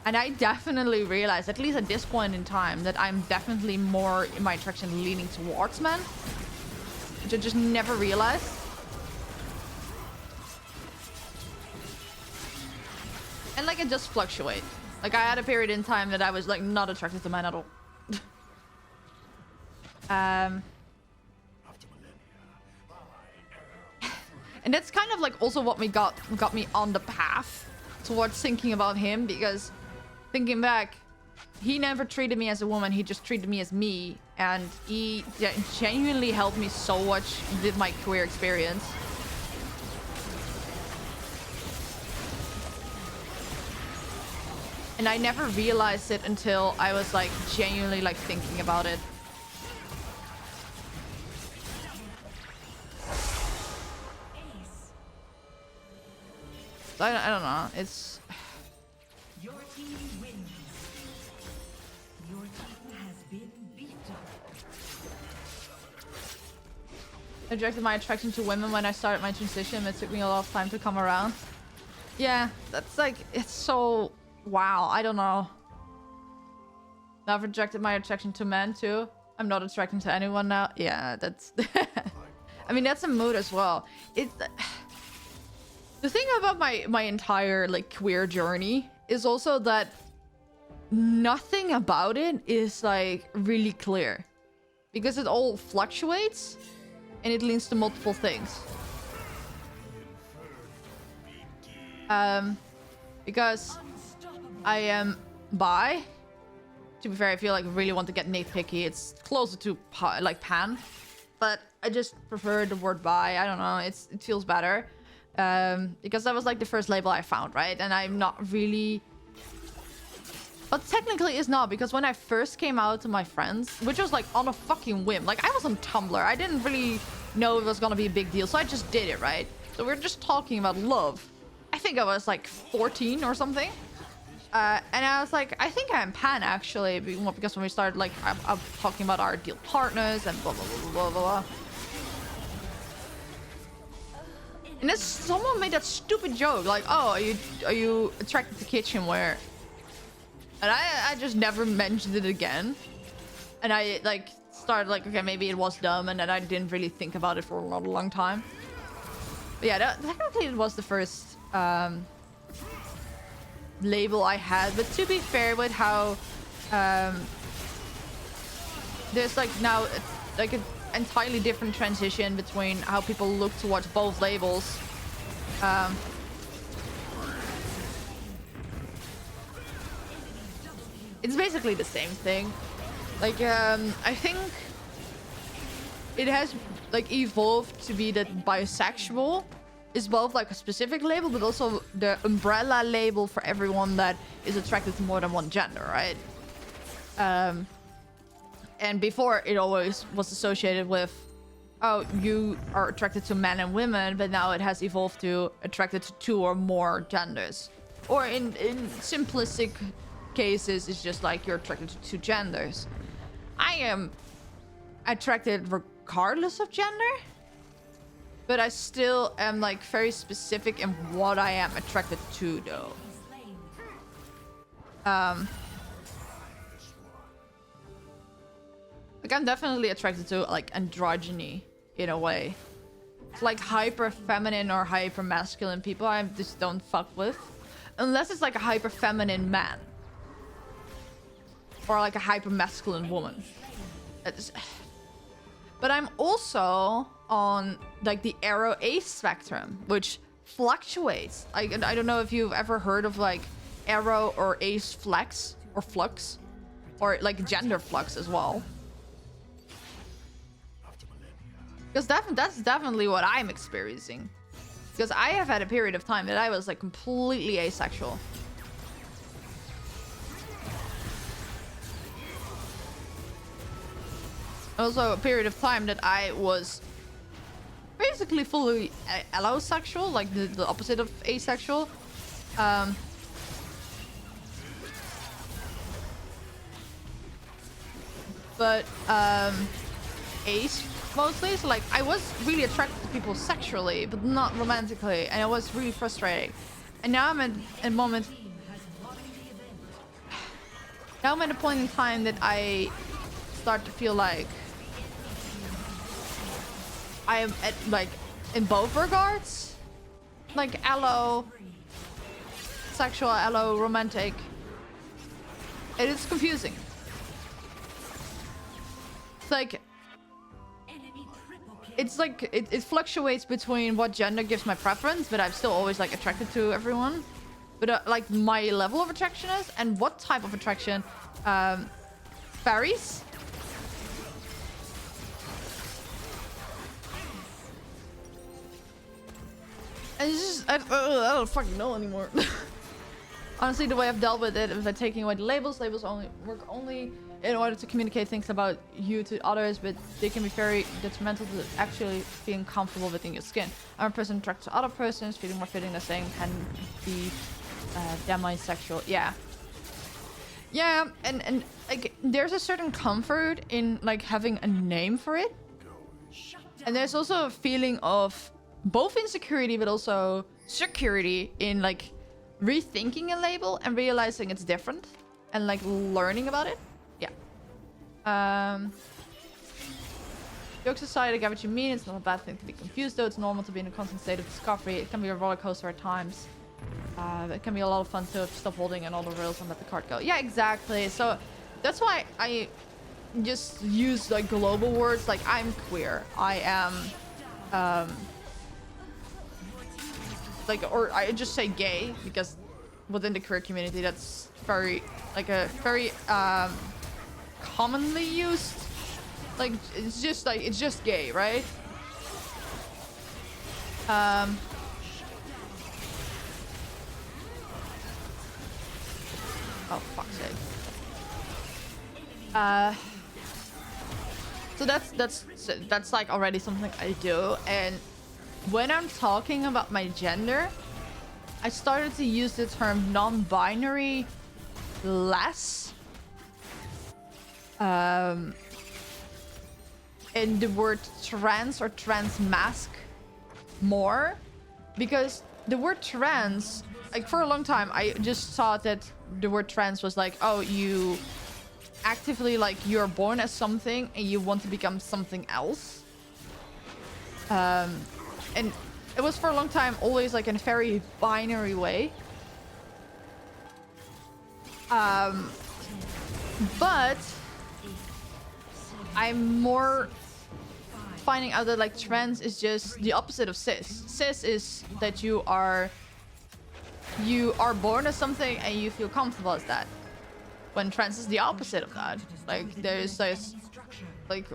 And I definitely realized, at least at this point in time, that I'm definitely more in my attraction leaning towards men, which I just never realized. And like it just fluctuates. Like I had a period in time that I was like not attracted to men at all. And that's kind of like also what got me on the path towards thinking about him, because thinking back, he never treated me as a woman, he just treated me as me, and he genuinely helped me so much with my queer experience. And I never realized it until I was like genuinely like thinking about it. So I don't know. It's Your team wins. Your team has been beaten. I directed my attraction to women when I started my transition. It took me a lot of time to come around. Yeah, that's like, it's so wow. I don't know. I've rejected my attraction to men too. I'm not attracted to anyone now. Yeah, that's I mean, that's a mood as well. It's the thing about my entire like queer journey is also that nothing about it is like really clear, because it all fluctuates and it leads to multiple things. Because I am bi. To be fair, I feel like I really want to get nitpicky. It's closer to like pan, but I just prefer the word bi. I don't know. It feels better. Because that was like the first label I found, right? And I'm not really... But technically it's not, because when I first came out to my friends, which was like on a fucking whim, like I was on Tumblr, I didn't really know it was gonna be a big deal, so I just did it, right? So we're just talking about love. I think I was like 14 or something. And I was like, I think I'm pan actually, because when we started like I'm talking about our ideal partners and blah blah blah blah blah blah. And then someone made that stupid joke, like, oh, are you attracted to kitchenware? And I just never mentioned it again. And I like started like, okay, maybe it was dumb, and then I didn't really think about it for a long time. But yeah, technically it was the first label I had. But to be fair, with how there's like now like an entirely different transition between how people look towards both labels. It's basically the same thing. Like I think it has like evolved to be that bisexual is both like a specific label, but also the umbrella label for everyone that is attracted to more than one gender, right? And before, it always was associated with, oh, you are attracted to men and women, but now it has evolved to attracted to two or more genders. Or in simplistic cases, it's just like you're attracted to two genders. I am attracted regardless of gender, but I still am like very specific in what I am attracted to, though. Like I'm definitely attracted to like androgyny in a way. It's like hyper feminine or hyper masculine people I just don't fuck with, unless it's like a hyper feminine man or like a hyper masculine woman. But I'm also on like the aro ace spectrum, which fluctuates. I don't know if you've ever heard of like aro or ace flex or flux, or like gender flux as well. Because that's definitely what I'm experiencing. Because I have had a period of time that I was like completely asexual. Also a period of time that I was basically fully allosexual, like the opposite of asexual. but ace mostly. So like I was really attracted to people sexually, but not romantically, and it was really frustrating. And now I'm at a moment. Now I'm at a point in time that I start to feel like I am at like in both regards, like allo, sexual, allo, romantic. It is confusing. It's like it fluctuates between what gender gives my preference, but I'm still always like attracted to everyone. But like my level of attraction is, and what type of attraction varies. And it's just I don't fucking know anymore. Honestly, the way I've dealt with it is by taking away the labels. Labels only work only in order to communicate things about you to others, but they can be very detrimental to actually feeling comfortable within your skin. I'm a person attracted to other persons, feeling more fitting the same can be demisexual. Yeah. Yeah, and like there's a certain comfort in like having a name for it. And there's also a feeling of both insecurity but also security in like rethinking a label and realizing it's different and like learning about it. Yeah. Jokes aside, I get what you mean. It's not a bad thing to be confused though. It's normal to be in a constant state of discovery. It can be a roller coaster at times. It can be a lot of fun to stop holding on all the rails and let the card go. Yeah, exactly. So that's why I just use like global words like I'm queer. I am like, or I just say gay because within the queer community that's very like a very commonly used, like it's just gay, right? Oh, fuck's sake. So that's like already something I do. And when I'm talking about my gender, I started to use the term non-binary less. And the word trans or transmasc more. Because the word trans, like for a long time, I just thought that the word trans was like, oh, you actively like you're born as something and you want to become something else. And it was for a long time always like in a very binary way. But I'm more finding out that like trans is just the opposite of cis. Cis is that you are born as something and you feel comfortable as that. When trans is the opposite of that. Like there's this like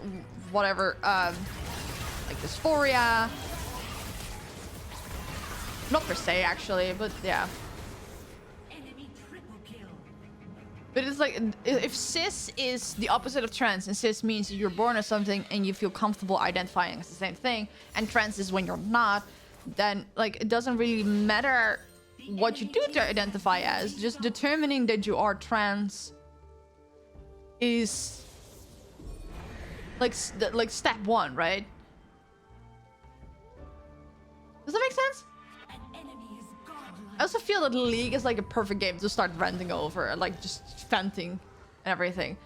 whatever like dysphoria. Not per se actually, but yeah. But it's like if cis is the opposite of trans, and cis means you're born as something and you feel comfortable identifying as the same thing, and trans is when you're not, then like it doesn't really matter what you do to identify as. Just determining that you are trans is like step one, right? Does that make sense? I also feel that League is like a perfect game to start ranting over, like just venting and everything.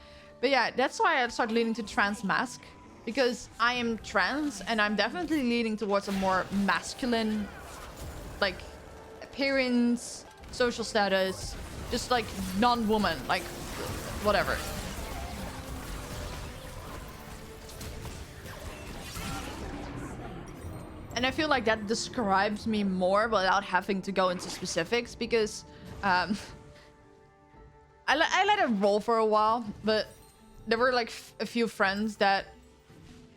But yeah, that's why I started leaning to transmasc, because I am trans and I'm definitely leaning towards a more masculine, like appearance, social status, just like non-woman, like whatever. And I feel like that describes me more without having to go into specifics, because I let it roll for a while, but there were like a few friends that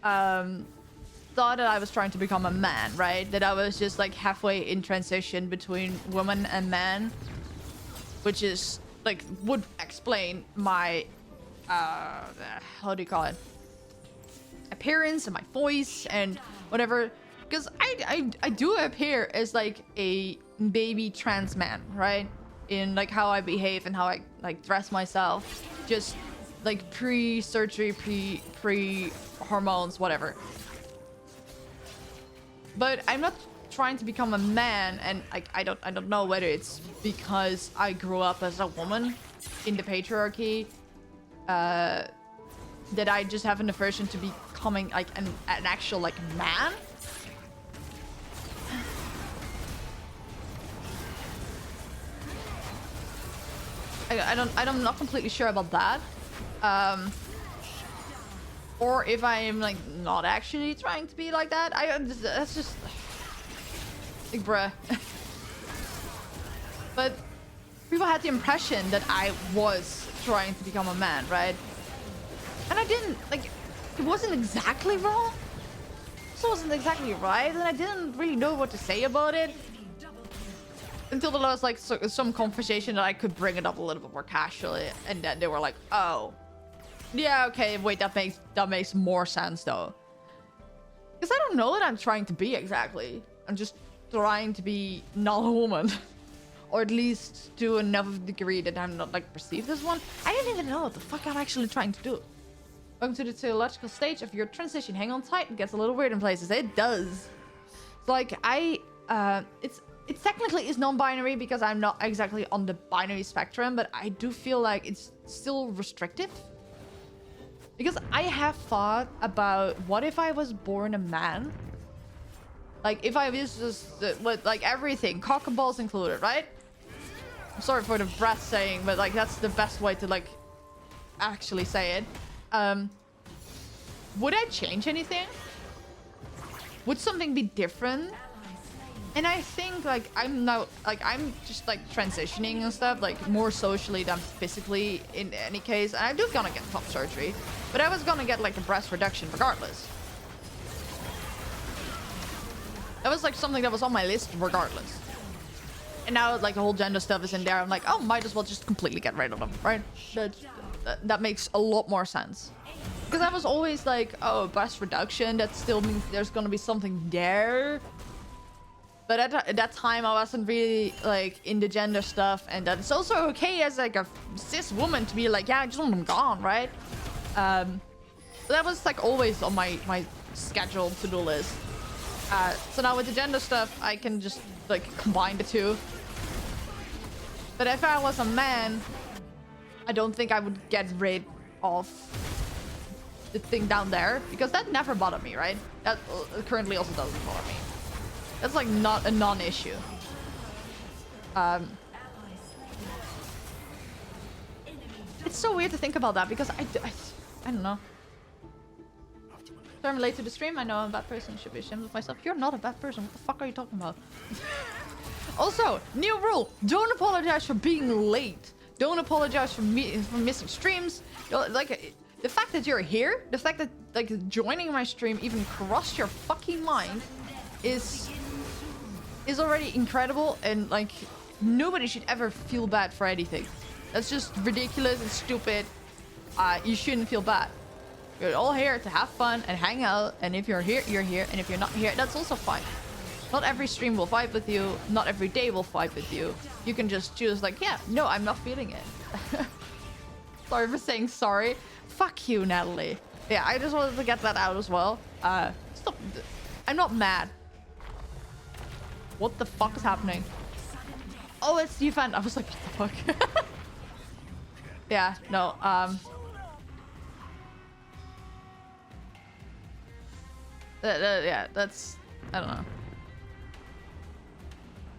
thought that I was trying to become a man, right? That I was just like halfway in transition between woman and man, which is like would explain my how do you call it, appearance and my voice and whatever. Because I do appear as like a baby trans man, right? In like how I behave and how I like dress myself. Just like pre-surgery, pre-hormones, whatever. But I'm not trying to become a man, and like I don't know whether it's because I grew up as a woman in the patriarchy, that I just have an aversion to becoming like an actual like man. I'm not completely sure about that. Or if I'm like not actually trying to be like that. That's just like, bruh. But people had the impression that I was trying to become a man, right? And I didn't, like, it wasn't exactly wrong. It wasn't exactly right, and I didn't really know what to say about it. Until there was like some conversation that I could bring it up a little bit more casually, and then they were like, "Oh, yeah, okay, wait, that makes more sense though." Because I don't know what I'm trying to be exactly. I'm just trying to be not a woman, or at least to enough of a degree that I'm not like perceived as one. I don't even know what the fuck I'm actually trying to do. Welcome to the theological stage of your transition. Hang on tight, it gets a little weird in places. It does. Like It technically is non-binary because I'm not exactly on the binary spectrum, but I do feel like it's still restrictive. Because I have thought about what if I was born a man? Like if I was just like everything, cock and balls included, right? I'm sorry for the breath saying, but like that's the best way to like actually say it. Would I change anything? Would something be different? And I think like I'm just like transitioning and stuff, like more socially than physically in any case. And I do gonna get top surgery, but I was gonna get like a breast reduction regardless. That was like something that was on my list regardless. And now like the whole gender stuff is in there. I'm like, oh, might as well just completely get rid of them, right? That makes a lot more sense. Because I was always like, oh, breast reduction, that still means there's gonna be something there. But at that time, I wasn't really like in the gender stuff, and that it's also okay as like a cis woman to be like, yeah, I just want them gone, right? So that was like always on my scheduled to-do list. So now with the gender stuff, I can just like combine the two. But if I was a man, I don't think I would get rid of the thing down there, because that never bothered me, right? That currently also doesn't bother me. That's like not a non-issue. It's so weird to think about that because I don't know. So I'm late to the stream. I know I'm a bad person. Should be ashamed of myself. You're not a bad person. What the fuck are you talking about? Also, new rule: don't apologize for being late. Don't apologize for missing streams. Like the fact that you're here, the fact that like joining my stream even crossed your fucking mind is already incredible, and like nobody should ever feel bad for anything. That's just ridiculous and stupid. You shouldn't feel bad. You're all here to have fun and hang out, and if you're here, you're here, and if you're not here, that's also fine. Not every stream will vibe with you, not every day will vibe with you. You can just choose like, yeah, no, I'm not feeling it. Sorry for saying sorry. Fuck you, Natalie. Yeah, I just wanted to get that out as well. Stop. I'm not mad. What the fuck is happening? Oh, it's the event. I was like, what the fuck? Yeah, no, yeah, that's, I don't know.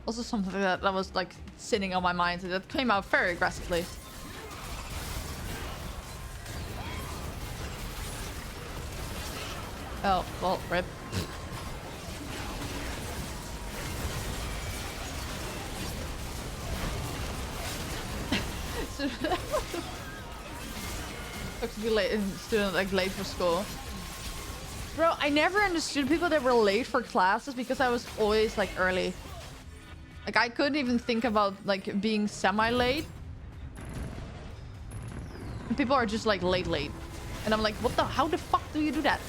Also something that was like sitting on my mind that came out very aggressively. Oh, well, rip. Took to be late, student like late for school. Bro, I never understood people that were late for classes because I was always like early. Like I couldn't even think about like being semi-late. People are just like late. And I'm like, what the, how the fuck do you do that?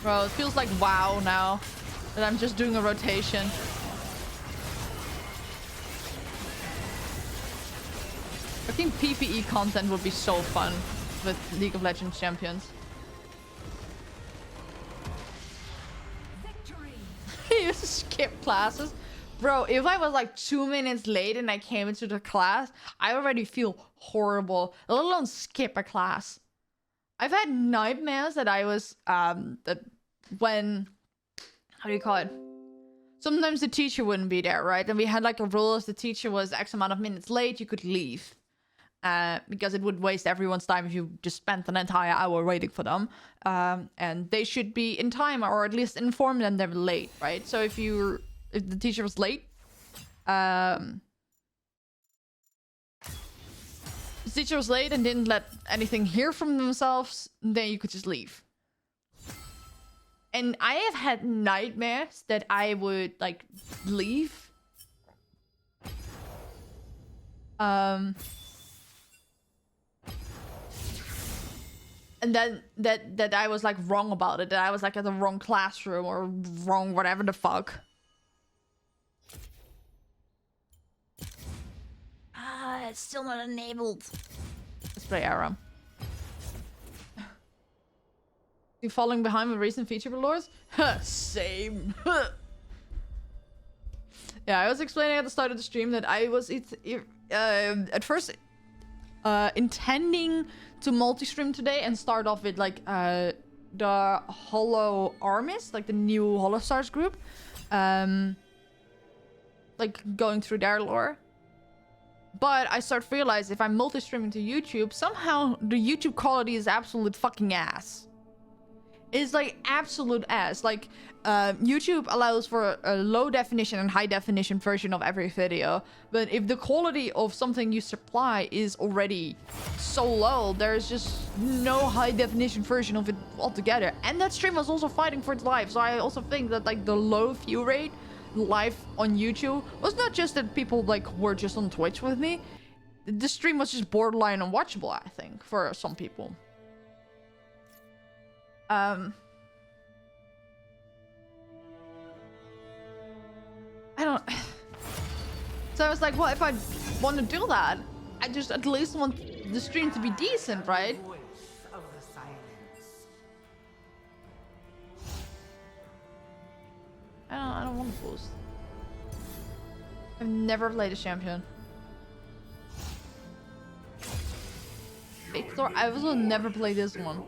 Bro, it feels like WoW now. That I'm just doing a rotation. I think PvE content would be so fun with League of Legends champions. You skip classes. Bro, if I was like 2 minutes late and I came into the class, I already feel horrible. Let alone skip a class. I've had nightmares that I was, that when, how do you call it? Sometimes the teacher wouldn't be there, right? And we had like a rule: if the teacher was X amount of minutes late, you could leave. Because it would waste everyone's time if you just spent an entire hour waiting for them. And they should be in time, or at least inform them they're late, right? So if the teacher was late, the teacher was late and didn't let anything hear from themselves, then you could just leave. And I have had nightmares that I would like leave. And then that I was like wrong about it. That I was like at the wrong classroom or wrong whatever the fuck. It's still not enabled. Let's play Aram. You falling behind with recent feature lures? Same. Yeah, I was explaining at the start of the stream that I was at first intending to multi-stream today and start off with like the Hollow Armies, like the new Hollow Stars group, like going through their lore. But I start to realize if I'm multi-streaming to YouTube, somehow the YouTube quality is absolute fucking ass. It's like absolute ass. Like YouTube allows for a low definition and high definition version of every video, but if the quality of something you supply is already so low, there's just no high definition version of it altogether. And that stream was also fighting for its life, so I also think that like the low view rate live on YouTube was not just that people like were just on Twitch with me. The stream was just borderline unwatchable, I think, for some people. I don't... So I was like, well, if I want to do that, I just at least want the stream to be decent, right? I don't want to boost. I've never played a champion. Victor, I also never played this one.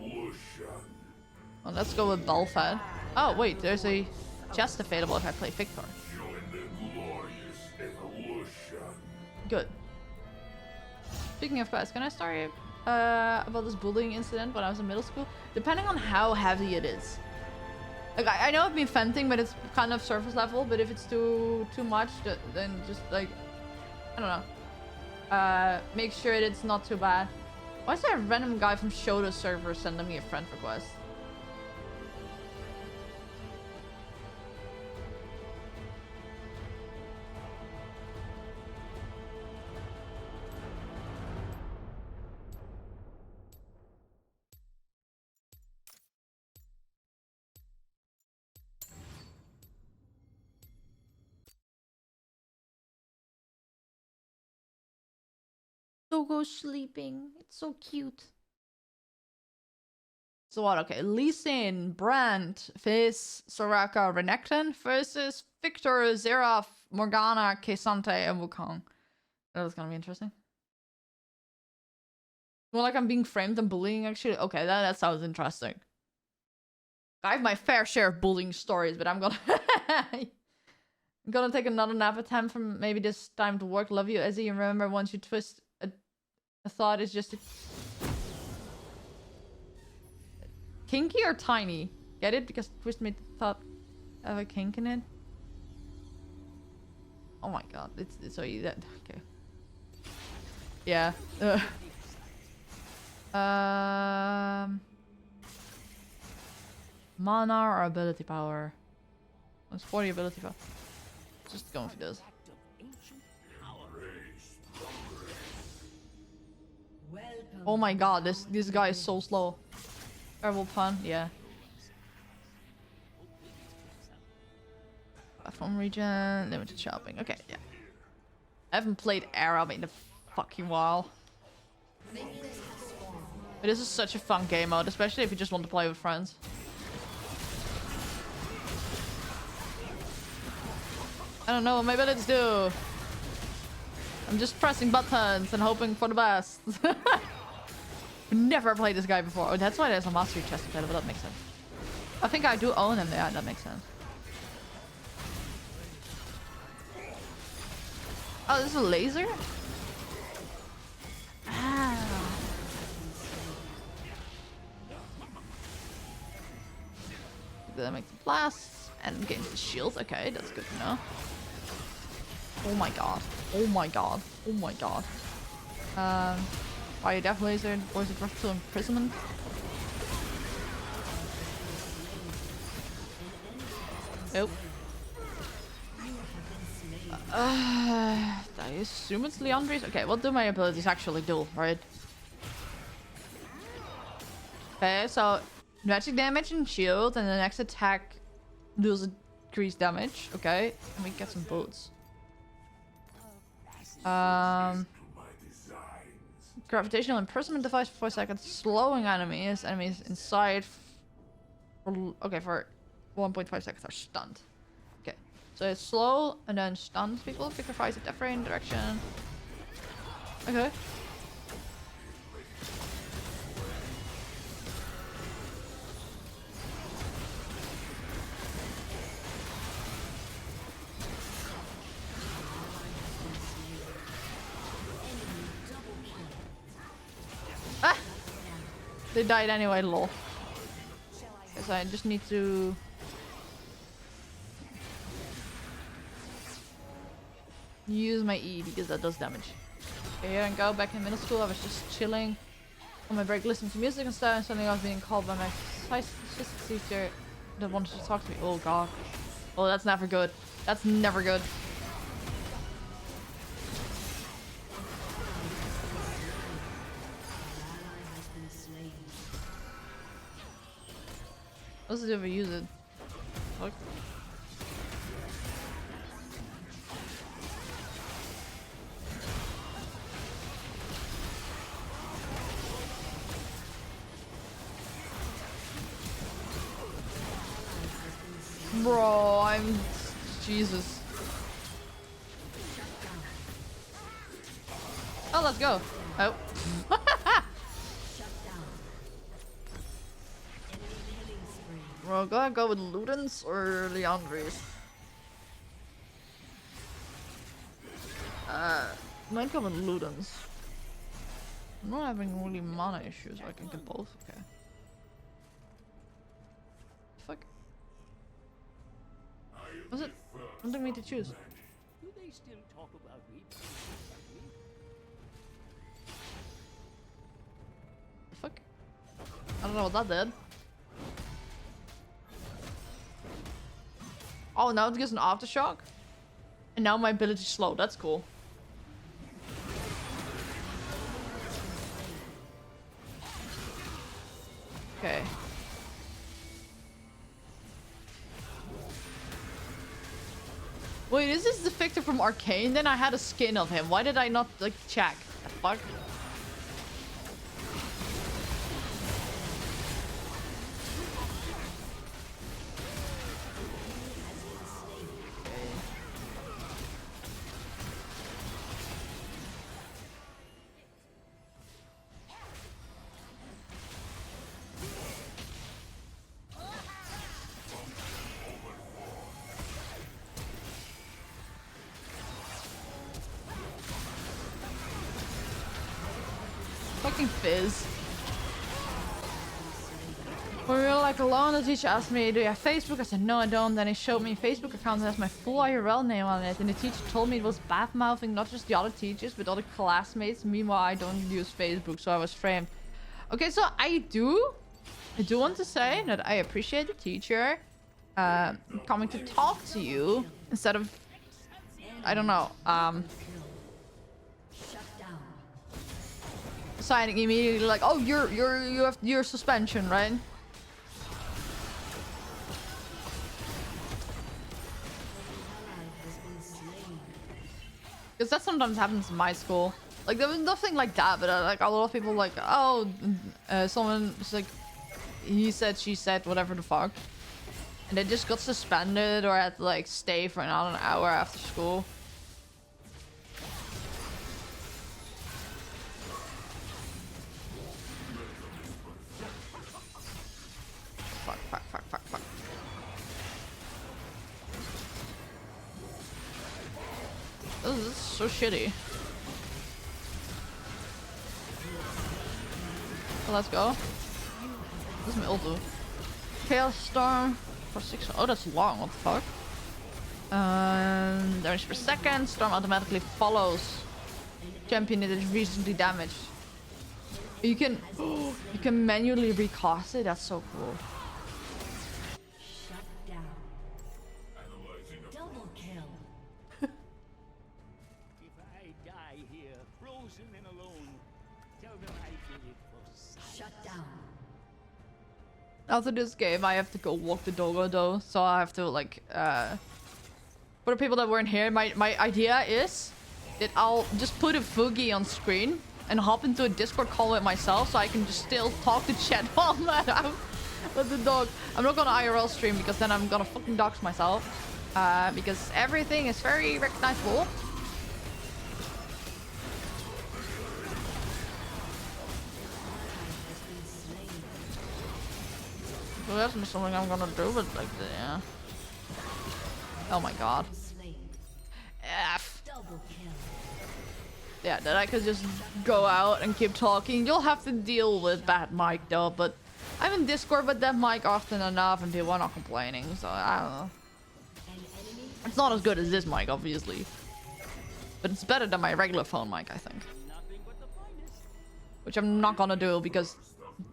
Well, let's go with Balfad. Oh wait, there's a chest available if I play Victor. Good. Speaking of quests, can I start about this bullying incident when I was in middle school? Depending on how heavy it is. Like I know I've been venting, but it's kind of surface level. But if it's too much, then just like, I don't know. Make sure that it's not too bad. Why is there a random guy from Shoto server sending me a friend request? Go sleeping. It's so cute. So what? Okay, Lee Sin, Brandt, Fizz, Soraka, Renekton versus Victor, Xerath, Morgana, Kesante, and Wukong. That's gonna be interesting. More like I'm being framed and bullying, actually. Okay, that sounds interesting. I have my fair share of bullying stories, but I'm gonna... I'm gonna take another nap attempt from maybe this time to work. Love you, Ezzy, and remember, once you twist a thought is just kinky or tiny. Get it? Because twist made the thought have a kink in it. Oh my god, it's so easy. Okay. Yeah. Mana or ability power? That's 40 ability power. Just going for this. Oh my god, this guy is so slow. Terrible pun, yeah. Platform region, limited shopping. Okay, yeah. I haven't played Arab in a fucking while. But this is such a fun game mode, especially if you just want to play with friends. I don't know what my abilities do. I'm just pressing buttons and hoping for the best. Never played this guy before. Oh, that's why there's a mastery chest available. That makes sense. I think I do own him. Yeah, that makes sense. Oh, this is a laser? Ah. That makes it blast and gains the shield. Okay, that's good to know. Oh my god. Oh my god. Oh my god. Fire death laser, voice of breath to imprisonment. Nope. I assume it's Leandri's. Okay, what do my abilities actually do, right? Okay, so magic damage and shield, and the next attack deals increased damage. Okay, and we get some boots. Gravitational imprisonment device for 4 seconds, slowing enemies inside. Okay, for 1.5 seconds are stunned. Okay, so it's slow and then stuns people. Sacrifice a different direction. Okay. Ah! They died anyway, lol. Guess I just need to... use my E because that does damage. Okay, here and go. Back in middle school, I was just chilling on my break, listening to music and stuff, and suddenly I was being called by my physics teacher that wanted to talk to me. Oh god. Oh, that's never good. That's never good. Let's see if we use it. Fuck. Bro, I'm... Jesus. Oh, let's go. Oh. Bro, gotta go with Ludens or Leandri's. Might go with Ludens. I'm not having really mana issues, I can get both. Okay. Fuck. Was it? Wanting me to choose? Do they still talk about me? Fuck. I don't know what that did. Oh, now it gives an aftershock. And now my ability is slow. That's cool. Okay. Wait, is this the Victor from Arcane? Then I had a skin of him. Why did I not, like, check? The fuck? Fucking Fizz. We were like alone, the teacher asked me, do you have Facebook? I said, no I don't. Then he showed me a Facebook account that has my full IRL name on it. And the teacher told me it was bad-mouthing not just the other teachers, but other classmates. Meanwhile, I don't use Facebook, so I was framed. Okay, so I do want to say that I appreciate the teacher coming to talk to you instead of, I don't know, signing immediately like, oh, you have your suspension, right? Because that sometimes happens in my school. Like, there was nothing like that, but like a lot of people like, oh, someone's like, he said, she said, whatever the fuck. And they just got suspended or had to like stay for another hour after school. Fuck, fuck, fuck, fuck, fuck. This is so shitty. Well, let's go. This is my ulti. Hailstorm for 6. Oh, that's long. What the fuck? Damage per second. Storm automatically follows champion that is recently damaged. You can manually recast it. That's so cool. Shut down. Double kill. If I die here, frozen and alone, tell them I did it for science. Shut down. After this game, I have to go walk the doggo though, so I have to like for the people that weren't here, my idea is that I'll just put a Fugi on screen and hop into a Discord call with myself, so I can just still talk to chat while I'm out with the dog. I'm not gonna IRL stream because then I'm gonna fucking dox myself, because everything is very recognizable. Well, that's not something I'm gonna do, but like, yeah. Oh my god. Slain. F. Double kill. Yeah, that I could just go out and keep talking. You'll have to deal with bad mic though, but I'm in Discord with that mic often enough and people are not complaining, so I don't know. It's not as good as this mic, obviously. But it's better than my regular phone mic, I think. Nothing but the finest. Which I'm not gonna do because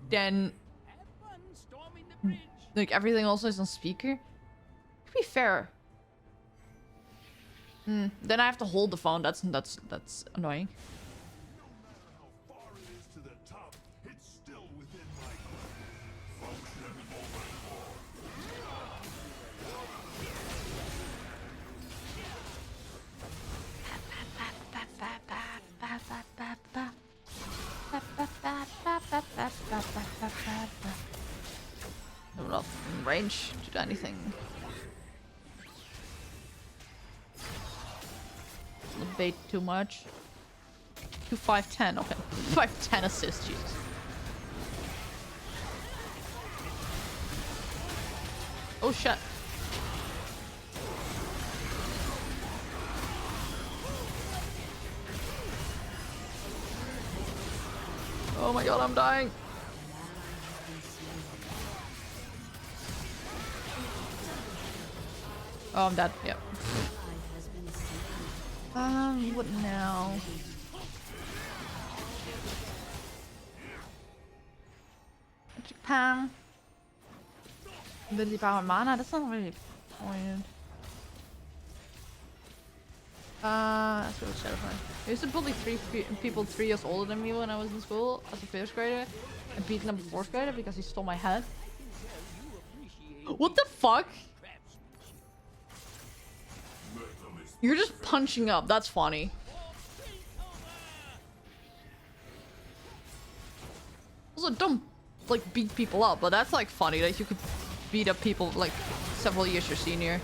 then Have fun storming the bridge. like everything also is on speaker. To be fair. Then I have to hold the phone. That's annoying. No matter how far it is to the top, it's still within my function I'm not in range to do anything. Not bait too much. 2 5-10, okay. 5-10 assist, Jesus. Oh shit. Oh my god, I'm dying. Oh, I'm dead. Yep. What now? Magic Palm. Ability power mana? That's not really pointed. That's really terrifying. I used to bully people 3 years older than me when I was in school as a 1st grader. And beat them a 4th grader because he stole my head. What the fuck? You're just punching up. That's funny. Also, don't like beat people up, but that's like funny that you could beat up people like several years your senior.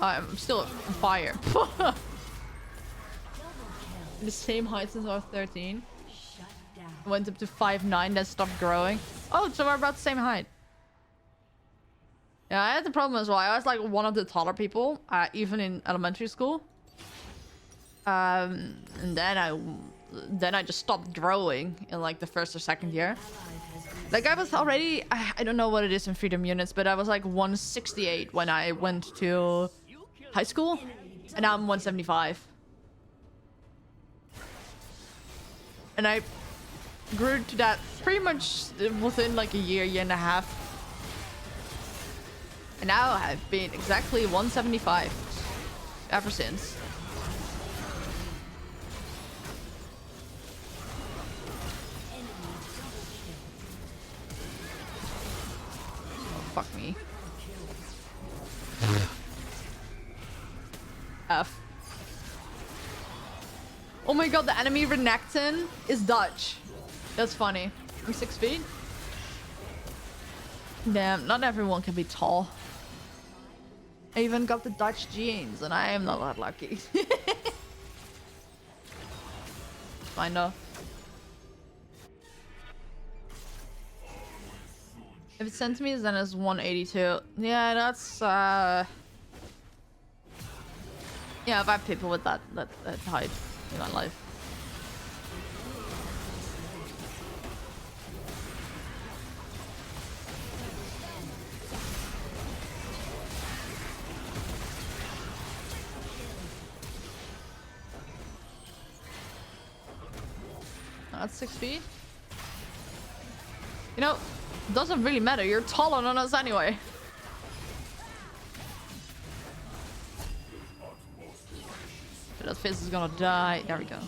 I'm still on fire. The same height since I was 13. Went up to 5'9", then stopped growing. Oh, so we're about the same height. Yeah, I had the problem as well. I was like one of the taller people, even in elementary school. And then I just stopped growing in like the 1st or 2nd year. Like I was already, I don't know what it is in freedom units, but I was like 168 when I went to high school, and now I'm 175. And I grew to that pretty much within like a year and a half. And now I've been exactly 175 ever since. me. F. Oh my god, the enemy Renekton is Dutch. That's funny. I'm 6 feet. Damn, not everyone can be tall. I even got the Dutch genes, and I am not that lucky. Fine though. If it's centimeters, then it's 182. Yeah, that's yeah, I've had people with that height in my life. That's 6 feet. You know, doesn't really matter. You're taller than us anyway. That Fizz is gonna die. There we go.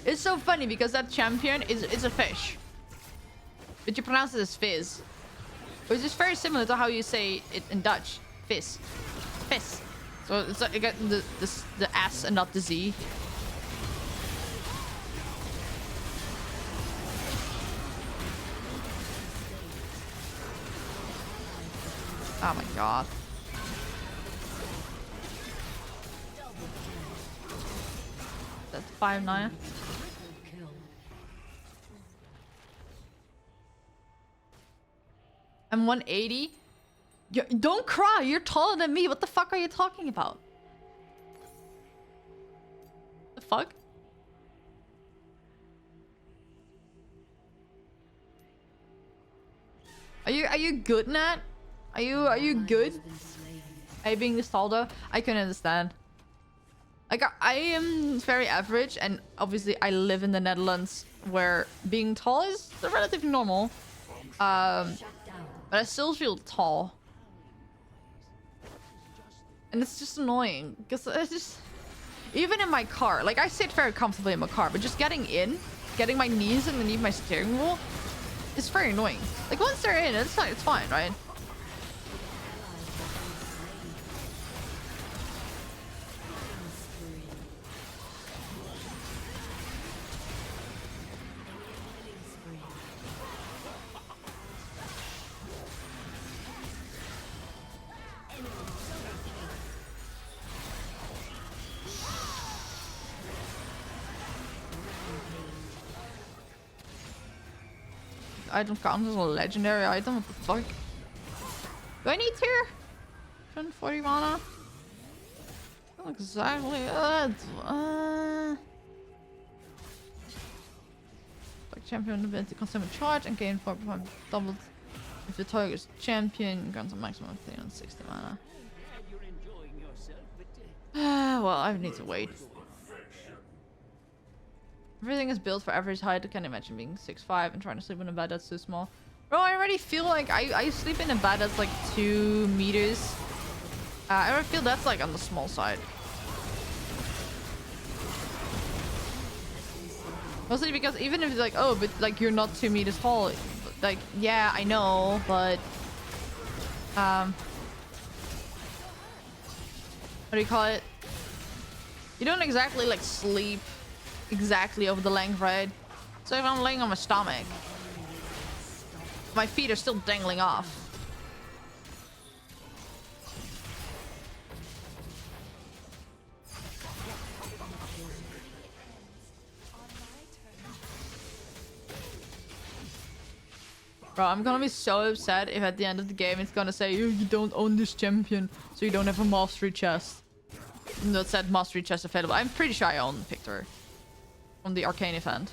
It's so funny because that champion is a fish, but you pronounce it as Fizz, which is very similar to how you say it in Dutch. Fizz, Fizz. So it's like you get the S and not the Z. Oh my god. That's 5'9". I'm 180. Don't cry. You're taller than me. What the fuck are you talking about? The fuck? Are you good, Nat? Are you good? Are you being this tall though? I can understand. Like I am very average, and obviously I live in the Netherlands where being tall is relatively normal. But I still feel tall. And it's just annoying because it's just, even in my car, like I sit very comfortably in my car, but just getting my knees underneath my steering wheel is very annoying. Like once they're in, it's fine, right? Item counts as a legendary item. What the fuck? Do I need tier? 240 mana? Not exactly. Like champion ability consume a charge and gain 4 doubled if the target is champion. Grants a maximum of 360 mana. Well, I need to wait. Everything is built for average height. I can't imagine being 6'5" and trying to sleep in a bed that's too small. Bro, I already feel like I sleep in a bed that's like 2 meters. I already feel that's like on the small side. Mostly because even if it's like, oh, but like you're not 2 meters tall, like yeah, I know, but what do you call it? You don't exactly like sleep exactly over the length, right? So if I'm laying on my stomach, my feet are still dangling off. Bro, I'm gonna be so upset if at the end of the game it's gonna say, you don't own this champion, so you don't have a mastery chest. Even though it said mastery chest available. I'm pretty sure I own Victor from the Arcane event.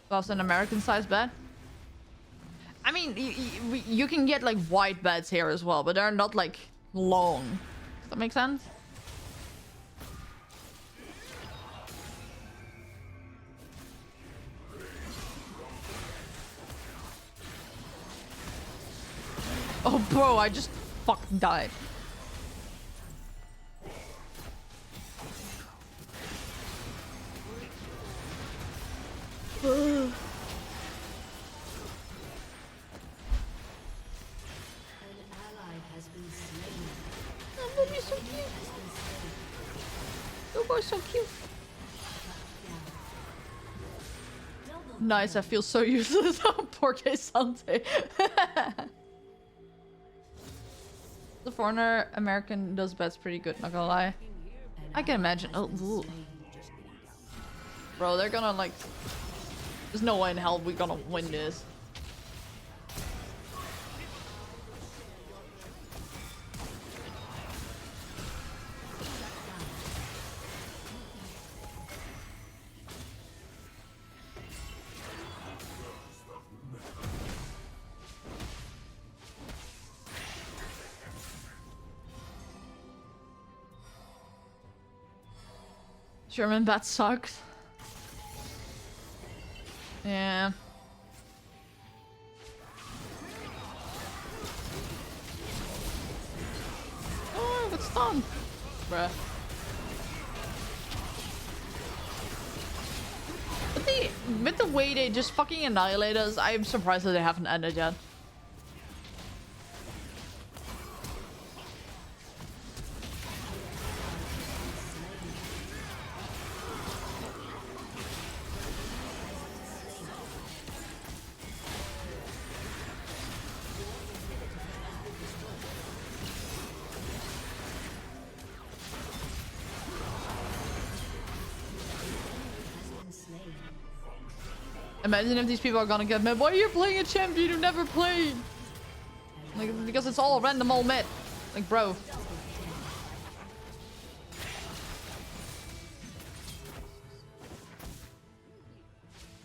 Plus an American sized bed. I mean, you can get like wide beds here as well, but they're not like long. Does that make sense? Oh, bro, I just fucking died. are so cute. Nice, I feel so useless. Poor Sante. The foreigner American does bets pretty good, not gonna lie. I can imagine. Oh, ooh. Bro, they're gonna like. There's no way in hell we're gonna win this. German bat sucks. Yeah. Oh, it's done. Bruh. With the way they just fucking annihilate us, I'm surprised that they haven't ended yet. Imagine if these people are gonna get mad. Why are you playing a champion who never played? Like, because it's all random old mid. Like, bro. You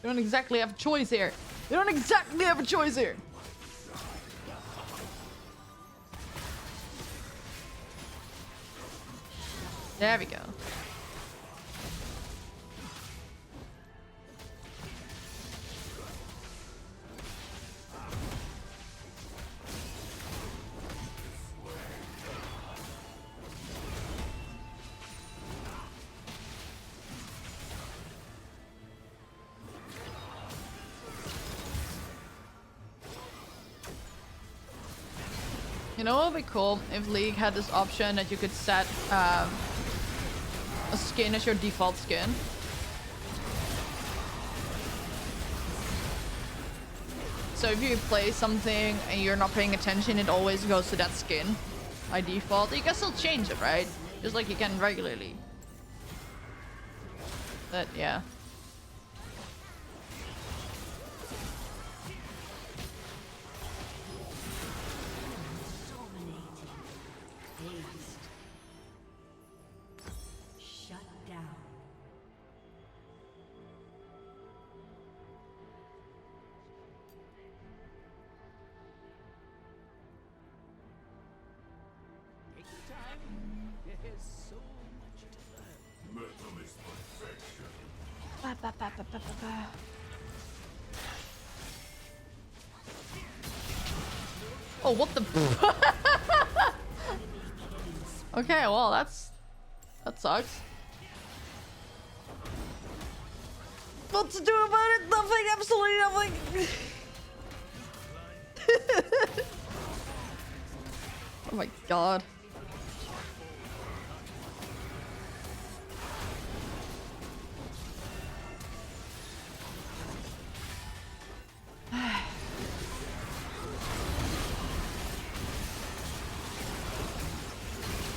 don't exactly have a choice here. You don't exactly have a choice here. There we go. You know what would be cool if League had this option that you could set a skin as your default skin. So if you play something and you're not paying attention, it always goes to that skin by default. You can still change it, right? Just like you can regularly. But yeah. Oh, what the? Okay, well, that sucks. What to do about it? Nothing, absolutely nothing. Oh my god.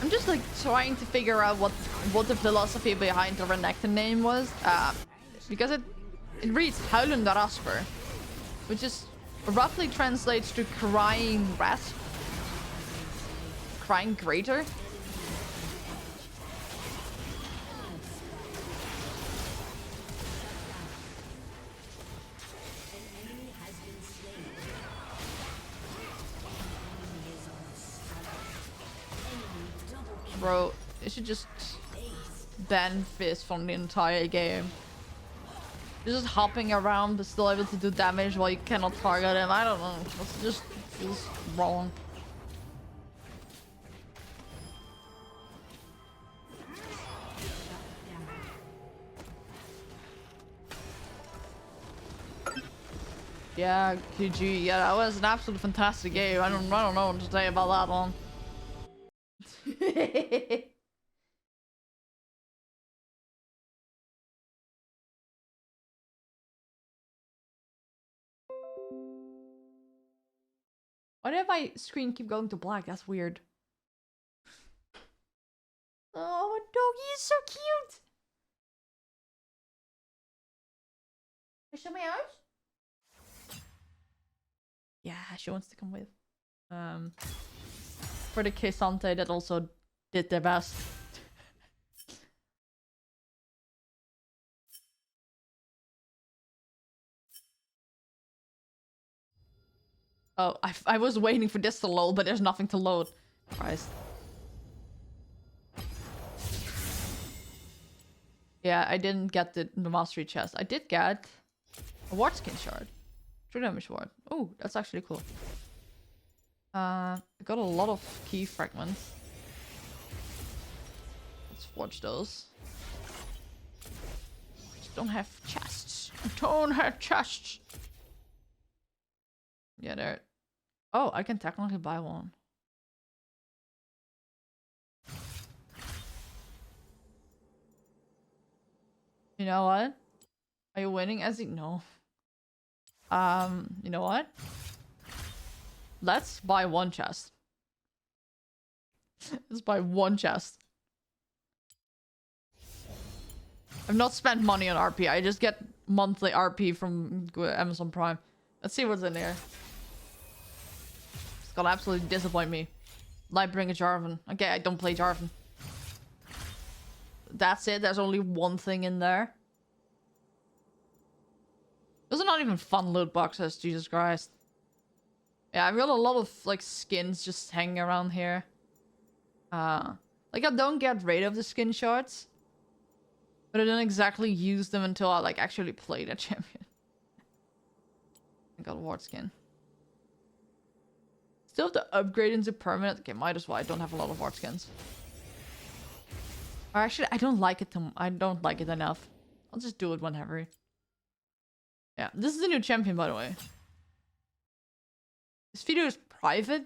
I'm just like trying to figure out what the philosophy behind the Renekton name was, because it reads Huilende Rasper, which is roughly translates to crying rasp, crying greater. Bro, they should just ban Fizz from the entire game. You're just hopping around but still able to do damage while you cannot target him. I don't know. It just feels wrong. Yeah, QG. Yeah, that was an absolute fantastic game. I don't know what to say about that one. Why did my screen keep going to black? That's weird. Oh, my doggy is so cute. Can you show me out? Yeah, she wants to come with. For the Kesante that also did their best. Oh, I was waiting for this to load, but there's nothing to load. Christ. Yeah, I didn't get the mastery chest. I did get a ward skin shard. 3 damage ward. Oh, that's actually cool. I got a lot of key fragments. Let's forge those. Just don't have chests. Don't have chests. Yeah, there. Oh, I can technically buy one. You know what? Are you winning, Ezzy? No. You know what? Let's buy one chest. Let's buy one chest. I've not spent money on RP. I just get monthly RP from Amazon Prime. Let's see what's in there. It's gonna absolutely disappoint me. Lightbringer Jarvan. Okay, I don't play Jarvan. That's it. There's only one thing in there. Those are not even fun loot boxes. Jesus Christ. Yeah, I've got a lot of like skins just hanging around here. Like I don't get rid of the skin shards, but I don't exactly use them until I like actually play the champion. I got a ward skin. Still have to upgrade into permanent. Okay, might as well. I don't have a lot of ward skins. Or actually, I don't like it. I don't like it enough. I'll just do it whenever. Yeah, this is the new champion, by the way. This video is private.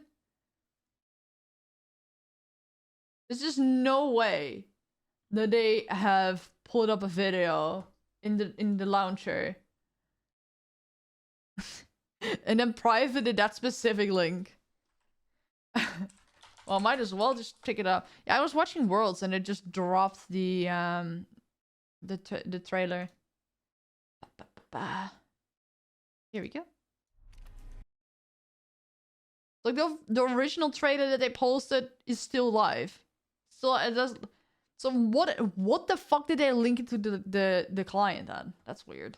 There's just no way that they have pulled up a video in the launcher and then privated that specific link. Well, might as well just check it out. Yeah, I was watching Worlds and it just dropped the trailer. Here we go. Like the original trailer that they posted is still live. So it does. So what the fuck did they link it to the client then? That's weird.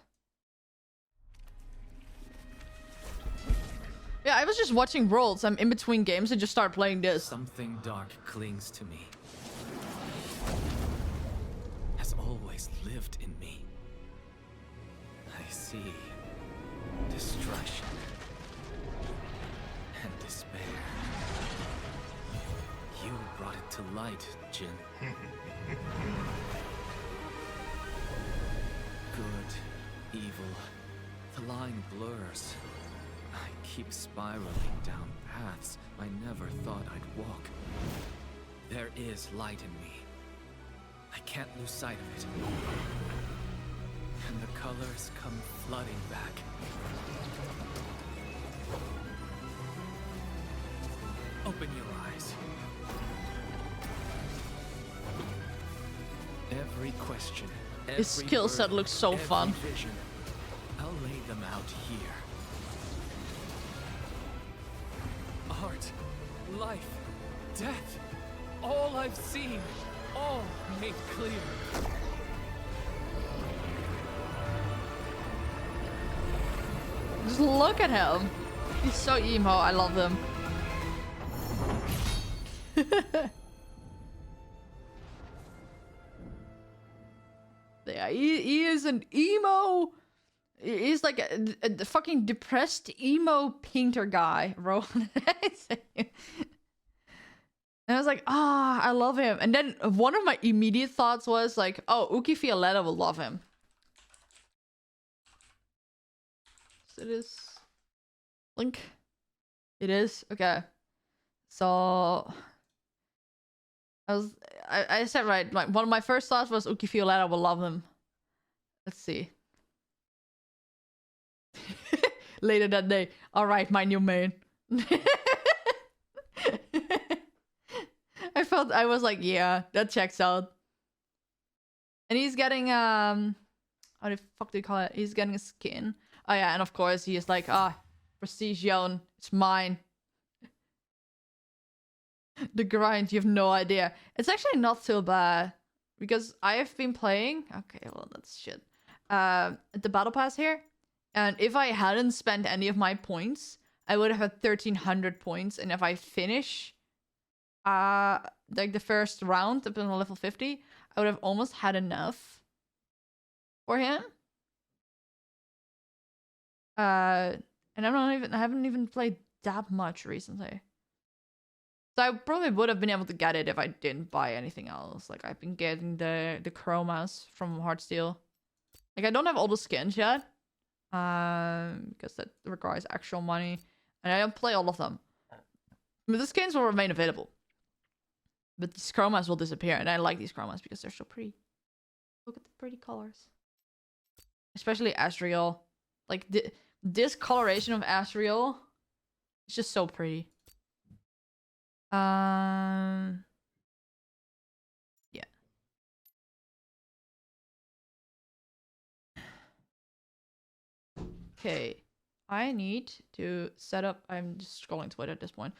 Yeah, I was just watching Worlds. I'm in between games and just start playing this. Something dark clings to me. Has always lived in me. I see destruction and despair. You brought it to light, Jin. Good, evil, the line blurs. I keep spiraling down paths I never thought I'd walk. There is light in me. I can't lose sight of it. And the colors come flooding back. Open your eyes. Every question, every His skill set looks so every fun. vision, I'll lay them out here. Art, life, death, all I've seen, all made clear. Just look at him. He's so emo. I love him. Yeah, he is an emo. He's like a fucking depressed emo painter guy, bro. And I was like, I love him. And then one of my immediate thoughts was like, oh, Uki Violetta will love him. So it is Link. It is okay. So I said right. Like one of my first thoughts was Uki Violetta will love him. Let's see. Later that day. All right, my new main. I was like, yeah, that checks out. And he's getting how the fuck do you call it? He's getting a skin. Oh yeah, and of course he is like, prestige zone, it's mine. The grind, you have no idea. It's actually not so bad because I have been playing. Okay, well that's shit. At the battle pass here, and if I hadn't spent any of my points, I would have had 1,300 points, and if I finish, like the first round up on level 50, I would have almost had enough for him. And I haven't even played that much recently. So I probably would have been able to get it if I didn't buy anything else. Like I've been getting the chromas from Heartsteel. Like I don't have all the skins yet. Because that requires actual money. And I don't play all of them. But the skins will remain available. But these chromas will disappear. And I like these chromas because they're so pretty. Look at the pretty colors. Especially Asriel. Like this coloration of Asriel is just so pretty. Yeah. Okay. I need to set up. I'm just scrolling Twitter at this point.